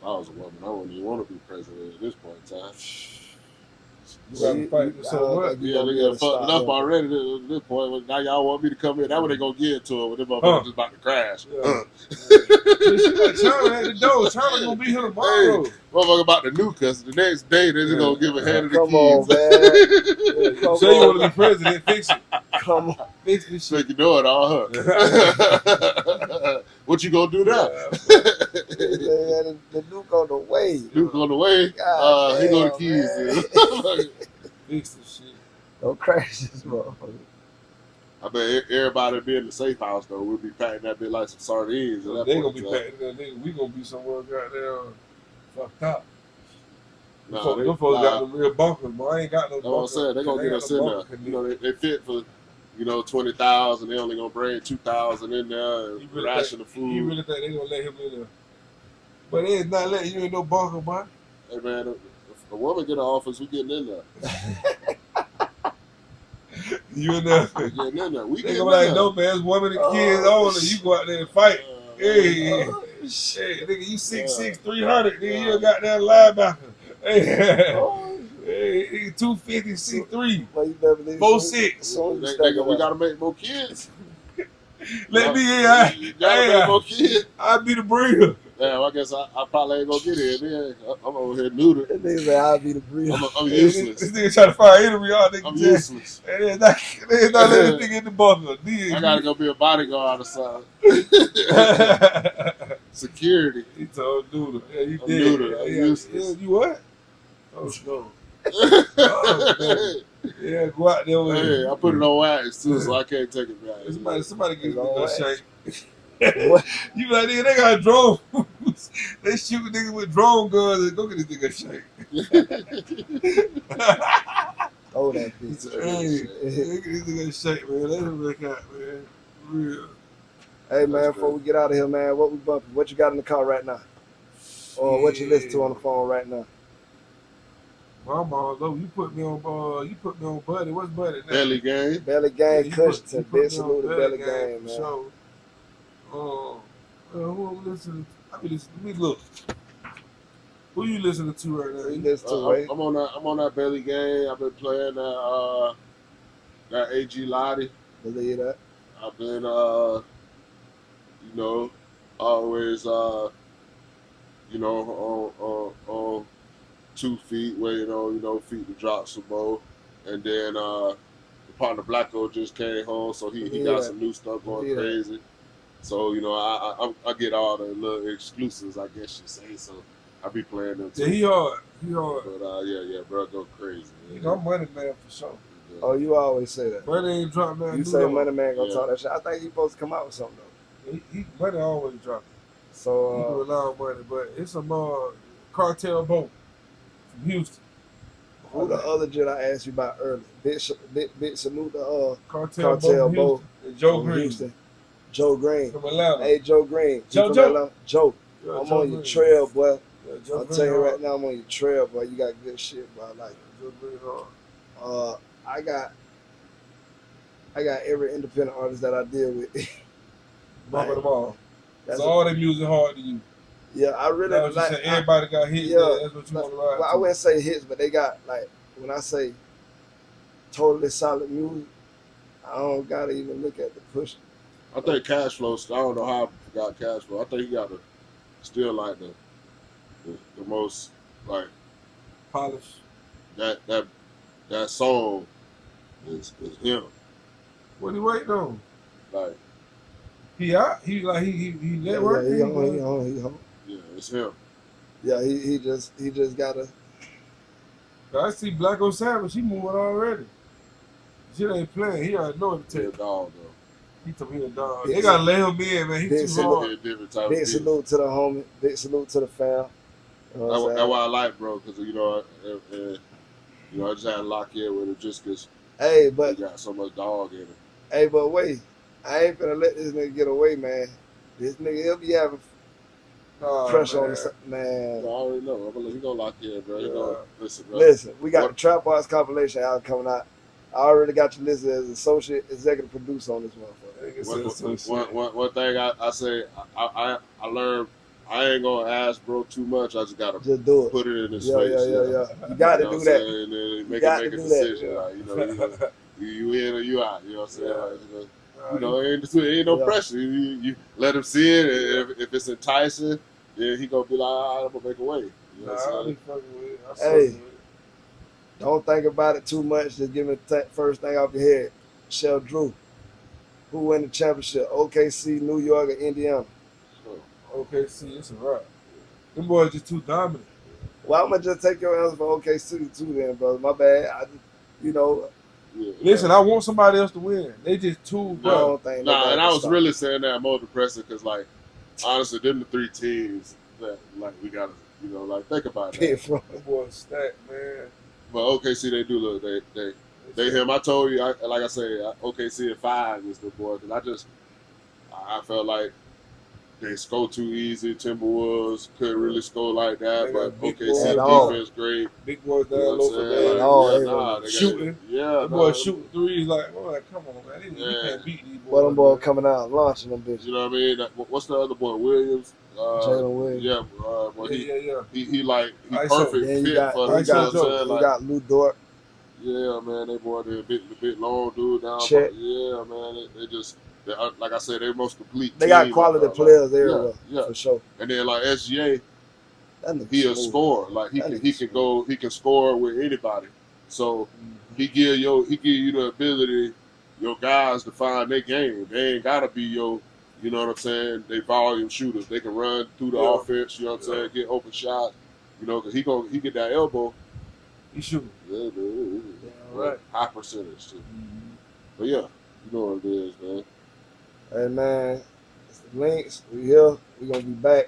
[SPEAKER 6] if I was a woman, I wouldn't even want to be president at this point in time.
[SPEAKER 4] You gotta fight. So what?
[SPEAKER 6] Yeah, they got fucked up already at this point. Now y'all want me to come in. That's what they gonna get to it when them motherfuckers just about to crash.
[SPEAKER 4] Yeah. She got China at the door. China gonna be here tomorrow.
[SPEAKER 6] Hey, motherfucker about to nuke us. The next day, they're just gonna give a hand of the
[SPEAKER 5] Come on,
[SPEAKER 6] keys.
[SPEAKER 5] man. Come
[SPEAKER 4] Say you
[SPEAKER 5] on.
[SPEAKER 4] want to be president, fix it.
[SPEAKER 5] Come on.
[SPEAKER 4] Fix this
[SPEAKER 6] So
[SPEAKER 4] shit.
[SPEAKER 6] you know it all, huh? What you gonna do now?
[SPEAKER 5] The Duke on the way.
[SPEAKER 6] Duke on the way.
[SPEAKER 5] God
[SPEAKER 6] Here go the
[SPEAKER 5] damn,
[SPEAKER 6] keys.
[SPEAKER 4] Fix this shit.
[SPEAKER 5] Don't crash this motherfucker.
[SPEAKER 6] I bet everybody be in the safe house though. We'll be packing that bit like some sardines.
[SPEAKER 4] So they gonna be packing that nigga. We gonna be somewhere goddamn fucked up. Them folks got the real bunkers, but I ain't got no
[SPEAKER 6] That's what I'm saying. They gonna get us in there. You know, they fit for 20,000. They only gonna bring 2,000 in there and ration of food.
[SPEAKER 4] You really think they gonna let him in there? But they is not letting you in no bunker, man.
[SPEAKER 6] Hey man, if a woman get an office, we getting in there.
[SPEAKER 4] You in there?
[SPEAKER 6] We getting in there. We
[SPEAKER 4] They
[SPEAKER 6] getting
[SPEAKER 4] gonna
[SPEAKER 6] in
[SPEAKER 4] like,
[SPEAKER 6] there.
[SPEAKER 4] no man, it's women and kids only. You go out there and fight. Hey,
[SPEAKER 5] Oh, shit.
[SPEAKER 4] hey, nigga, you 6'6", 300. Nigga, you a goddamn linebacker. Hey,
[SPEAKER 5] Oh,
[SPEAKER 4] hey, 250, 6'3",
[SPEAKER 5] well, you never leave.
[SPEAKER 4] 4'6".
[SPEAKER 6] We gotta make more kids.
[SPEAKER 4] Let me in.
[SPEAKER 6] You gotta make more kids.
[SPEAKER 4] I'll be the breeder.
[SPEAKER 6] Damn, I guess I probably ain't gonna get in there. I'm over here neutered.
[SPEAKER 5] That nigga say I'll be the breeder.
[SPEAKER 6] I'm
[SPEAKER 4] This
[SPEAKER 6] useless.
[SPEAKER 4] nigga trying to find interview all niggas.
[SPEAKER 6] I'm useless.
[SPEAKER 4] They not letting this nigga in the bunker.
[SPEAKER 6] I gotta go be a bodyguard or something. Security.
[SPEAKER 4] He told Noodle. Yeah, you
[SPEAKER 6] I'm
[SPEAKER 4] did.
[SPEAKER 6] neutered. I'm
[SPEAKER 4] Yeah,
[SPEAKER 6] useless.
[SPEAKER 4] you what? Oh, no. Oh, man. Yeah, go out there with
[SPEAKER 6] Hey,
[SPEAKER 4] it.
[SPEAKER 6] I put it on wax too, so I can't take it back.
[SPEAKER 4] Somebody get
[SPEAKER 5] It's
[SPEAKER 4] a
[SPEAKER 5] on
[SPEAKER 4] shake.
[SPEAKER 5] What?
[SPEAKER 4] You be like, nigga, they got drones. They shoot niggas with drone guns and go get this nigga a shake.
[SPEAKER 5] Oh, that bitch.
[SPEAKER 4] Hey, get this nigga a shake, man. Let him look out, man. For real.
[SPEAKER 5] Hey, man, before we get out of here, man, what we bumping? What you got in the car right now? Or what you listen to on the phone right now?
[SPEAKER 4] Mama, look, you put me on Buddy. What's Buddy now?
[SPEAKER 6] Belly game.
[SPEAKER 5] Belly
[SPEAKER 4] Yeah,
[SPEAKER 5] Gang,
[SPEAKER 4] you put
[SPEAKER 5] Cushington.
[SPEAKER 4] me
[SPEAKER 5] Big
[SPEAKER 4] on
[SPEAKER 5] salute to Belly Gang,
[SPEAKER 4] for
[SPEAKER 5] man.
[SPEAKER 4] sure. Who I'm listening to? I be listening. Let me look. Who you listening to right
[SPEAKER 5] You
[SPEAKER 4] now?
[SPEAKER 5] listen to, right?
[SPEAKER 6] I'm on that belly game. I've been playing that AG Lottie.
[SPEAKER 5] Believe that.
[SPEAKER 6] I've been always on 2 feet, waiting on feet to drop some more. And then the partner Blacko just came home, so he got some new stuff going crazy. So I get all the little exclusives, I guess you say. So I be playing them too.
[SPEAKER 4] Yeah, he hard.
[SPEAKER 6] But yeah, bro, go crazy. Man.
[SPEAKER 4] You know, I'm Money Man for sure.
[SPEAKER 6] Yeah.
[SPEAKER 5] Oh, you always say that.
[SPEAKER 4] Money ain't drop man.
[SPEAKER 5] You say Money Man gonna
[SPEAKER 6] Yeah.
[SPEAKER 5] talk that shit. I think he supposed to come out with something, though.
[SPEAKER 4] Money always drop.
[SPEAKER 5] So
[SPEAKER 4] He do a lot of money, but it's some cartel boat from Houston.
[SPEAKER 5] who the other jet I asked you about earlier? Big salute to
[SPEAKER 4] Cartel
[SPEAKER 5] Cartel
[SPEAKER 4] boat
[SPEAKER 5] Bo
[SPEAKER 4] from Houston. And Joe
[SPEAKER 5] from
[SPEAKER 4] Green
[SPEAKER 5] Houston. Joe Green.
[SPEAKER 4] from Atlanta.
[SPEAKER 5] Hey, Joe Green.
[SPEAKER 4] Joe,
[SPEAKER 5] You from
[SPEAKER 4] Joe.
[SPEAKER 5] Atlanta? Joe,
[SPEAKER 4] Yeah,
[SPEAKER 5] I'm
[SPEAKER 4] Joe
[SPEAKER 5] on your
[SPEAKER 4] Green.
[SPEAKER 5] trail, boy.
[SPEAKER 4] Yeah, Joe
[SPEAKER 5] I'll
[SPEAKER 4] Green
[SPEAKER 5] tell you
[SPEAKER 4] hard.
[SPEAKER 5] right now, I'm on your trail, boy. You got good shit, bro. I like it.
[SPEAKER 4] Joe Green hard.
[SPEAKER 5] I got every independent artist that I deal with.
[SPEAKER 4] Bumping them all.
[SPEAKER 5] That's
[SPEAKER 4] So all their music hard to you.
[SPEAKER 5] yeah, I really
[SPEAKER 4] That's what you
[SPEAKER 5] like.
[SPEAKER 4] said. Everybody got hits.
[SPEAKER 5] yeah,
[SPEAKER 4] Yeah, that's what you want to ride
[SPEAKER 5] Well, I
[SPEAKER 4] to.
[SPEAKER 5] wouldn't say hits, but they got like when I say totally solid music, I don't gotta even look at the push.
[SPEAKER 6] I think Cash Flow. I don't know how I forgot Cash Flow. I think he got still like the most like
[SPEAKER 4] Polish.
[SPEAKER 6] that song is him.
[SPEAKER 4] What he waiting on?
[SPEAKER 6] Like
[SPEAKER 4] He out? He networking?
[SPEAKER 5] He home.
[SPEAKER 6] yeah, it's him.
[SPEAKER 5] Yeah, he just gotta.
[SPEAKER 4] I see Black O Savage. He moving already. Shit ain't playing. He already know what to
[SPEAKER 6] He a
[SPEAKER 4] take.
[SPEAKER 6] dog though.
[SPEAKER 4] He told me a dog.
[SPEAKER 5] Big
[SPEAKER 4] They gotta let him in, man. He
[SPEAKER 5] big
[SPEAKER 4] too hard.
[SPEAKER 6] He a different type
[SPEAKER 5] Big
[SPEAKER 6] of beat.
[SPEAKER 5] salute to the homie. Big salute to the fam. You know what I'm
[SPEAKER 6] That's
[SPEAKER 5] saying?
[SPEAKER 6] why I like, bro, because I just had to lock in with him just because
[SPEAKER 5] Hey,
[SPEAKER 6] he
[SPEAKER 5] but
[SPEAKER 6] got so much dog in him.
[SPEAKER 5] wait, I ain't finna let this nigga get away, man. This nigga, he'll be having
[SPEAKER 4] Oh,
[SPEAKER 5] pressure
[SPEAKER 4] man.
[SPEAKER 5] on the man.
[SPEAKER 6] I already know. He gonna lock in, bro. He
[SPEAKER 4] Yeah.
[SPEAKER 6] gonna listen, bro.
[SPEAKER 5] Listen, we got
[SPEAKER 6] What-
[SPEAKER 5] the Trap Arts compilation album coming out. I already got you listed as associate executive producer on this motherfucker.
[SPEAKER 4] Nigga said some shit.
[SPEAKER 6] One thing I say, I learned I ain't gonna ask bro too much. I just gotta
[SPEAKER 5] Just do it.
[SPEAKER 6] put it in his
[SPEAKER 5] Yeah.
[SPEAKER 6] face.
[SPEAKER 5] You got to
[SPEAKER 6] You know
[SPEAKER 5] do
[SPEAKER 6] what I'm
[SPEAKER 5] that.
[SPEAKER 6] saying? And then make
[SPEAKER 5] got
[SPEAKER 6] a
[SPEAKER 5] to do that.
[SPEAKER 6] decision.
[SPEAKER 4] Yeah.
[SPEAKER 6] Like, you in or you out. You know what I'm saying?
[SPEAKER 4] Yeah.
[SPEAKER 6] Like, ain't no
[SPEAKER 5] Yeah.
[SPEAKER 6] pressure. You let him see it. And if it's enticing, then he gonna be like, I'm gonna make a way. You know
[SPEAKER 4] Nah,
[SPEAKER 6] what
[SPEAKER 4] I
[SPEAKER 6] I'm
[SPEAKER 4] don't
[SPEAKER 6] saying?
[SPEAKER 4] be fucking with it. I
[SPEAKER 5] Hey.
[SPEAKER 4] fuck with it.
[SPEAKER 5] Don't think about it too much. Just give me the first thing off your head. Shell Drew. Who win the championship? OKC, New York, or Indiana?
[SPEAKER 4] Okay, see, it's a wrap. Them boys just too dominant.
[SPEAKER 5] Well, I'm going to just take your answer for OKC too then, brother. My bad.
[SPEAKER 6] Yeah.
[SPEAKER 4] Listen, I want somebody else to win. They just too,
[SPEAKER 5] I
[SPEAKER 4] bro.
[SPEAKER 5] don't think
[SPEAKER 6] Nah,
[SPEAKER 5] nobody
[SPEAKER 6] and I
[SPEAKER 5] can
[SPEAKER 6] was
[SPEAKER 5] stop
[SPEAKER 6] really
[SPEAKER 5] it.
[SPEAKER 6] saying that more depressing because, like, honestly, them the three teams that, like, we gotta, think about
[SPEAKER 5] Pit
[SPEAKER 6] that.
[SPEAKER 5] from.
[SPEAKER 4] Them boys stacked, man.
[SPEAKER 6] But OKC, they do look, they him. I told you, like I say, OKC at 5 is the boy because I felt like they score too easy. Timberwolves couldn't really score like that,
[SPEAKER 4] They
[SPEAKER 6] but
[SPEAKER 4] got big
[SPEAKER 6] OKC
[SPEAKER 4] boys
[SPEAKER 5] at all.
[SPEAKER 6] defense great.
[SPEAKER 4] Big boys down
[SPEAKER 6] You know what
[SPEAKER 4] low
[SPEAKER 6] I'm
[SPEAKER 4] for
[SPEAKER 6] saying?
[SPEAKER 4] bad.
[SPEAKER 5] At all,
[SPEAKER 6] Yeah,
[SPEAKER 5] they
[SPEAKER 6] nah, they got-
[SPEAKER 4] shooting.
[SPEAKER 6] Yeah,
[SPEAKER 4] Them boys shooting threes like, boy, come on, man. You
[SPEAKER 6] Yeah.
[SPEAKER 4] can't beat these boys.
[SPEAKER 5] Well, them boys
[SPEAKER 4] man.
[SPEAKER 5] coming out and launching them bitches.
[SPEAKER 6] You know what I mean? What's the other boy? Williams.
[SPEAKER 5] Jalen Williams.
[SPEAKER 6] Yeah, well,
[SPEAKER 4] Yeah.
[SPEAKER 6] he
[SPEAKER 4] ISO.
[SPEAKER 6] perfect
[SPEAKER 5] Then you
[SPEAKER 6] fit
[SPEAKER 5] got,
[SPEAKER 6] for
[SPEAKER 4] I
[SPEAKER 6] the.
[SPEAKER 5] you
[SPEAKER 6] You know
[SPEAKER 4] saw
[SPEAKER 6] what
[SPEAKER 4] Joe.
[SPEAKER 6] I'm saying?
[SPEAKER 5] you
[SPEAKER 6] Like,
[SPEAKER 5] got Lou Dort.
[SPEAKER 6] yeah, man, they boy, they a bit long dude down.
[SPEAKER 5] Check.
[SPEAKER 6] Yeah, man, they just, like I said, they most complete.
[SPEAKER 5] They got
[SPEAKER 6] team,
[SPEAKER 5] quality
[SPEAKER 6] I felt
[SPEAKER 5] players
[SPEAKER 6] like.
[SPEAKER 5] everywhere,
[SPEAKER 6] Yeah.
[SPEAKER 5] for sure.
[SPEAKER 6] And then like SGA,
[SPEAKER 5] That nigga
[SPEAKER 6] he a
[SPEAKER 5] smooth.
[SPEAKER 6] scorer. Like he
[SPEAKER 5] That
[SPEAKER 6] can
[SPEAKER 5] nigga
[SPEAKER 6] he can
[SPEAKER 5] smooth.
[SPEAKER 6] go he can score with anybody. So he give you the ability your guys to find their game. They ain't gotta be your, you know what I'm saying, they volume shooters. They can run through the
[SPEAKER 4] Yeah.
[SPEAKER 6] offense, you know what I'm saying, get open shots, because he get that elbow.
[SPEAKER 4] He shooting.
[SPEAKER 6] Yeah, man,
[SPEAKER 4] right.
[SPEAKER 6] high percentage too. But yeah, you know what it is, man.
[SPEAKER 5] Hey, man, it's the Linx. We here. We going to be back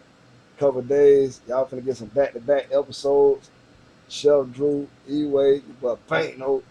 [SPEAKER 5] couple days. Y'all finna get some back-to-back episodes. Shell Drew, E-Way, but Paint Note.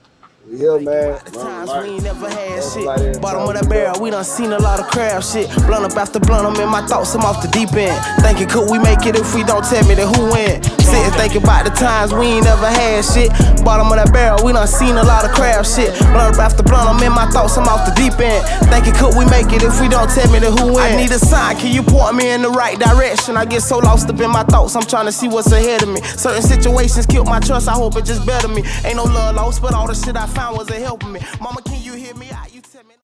[SPEAKER 5] We here, man.
[SPEAKER 3] The times we ain't never had
[SPEAKER 5] That's
[SPEAKER 3] shit.
[SPEAKER 5] like every
[SPEAKER 3] Bottom
[SPEAKER 5] time
[SPEAKER 3] of the
[SPEAKER 5] we
[SPEAKER 3] barrel,
[SPEAKER 5] go.
[SPEAKER 3] we done seen a lot of crab shit. Blunt up after blunt, I'm in my thoughts, I'm off the deep end. Thinking, could we make it if we don't tell me that who win? Sitting thinking about the times we ain't never had shit. Bottom of that barrel, we done seen a lot of crab shit. Blunt up after blunt, I'm in my thoughts, I'm off the deep end. Thinking, could we make it if we don't tell me that who win? I need a sign, can you point me in the right direction? I get so lost up in my thoughts, I'm trying to see what's ahead of me. Certain situations killed my trust, I hope it just better me. Ain't no love lost, but all the shit I found wasn't helping me. Mama, can you hear me out? You tell me.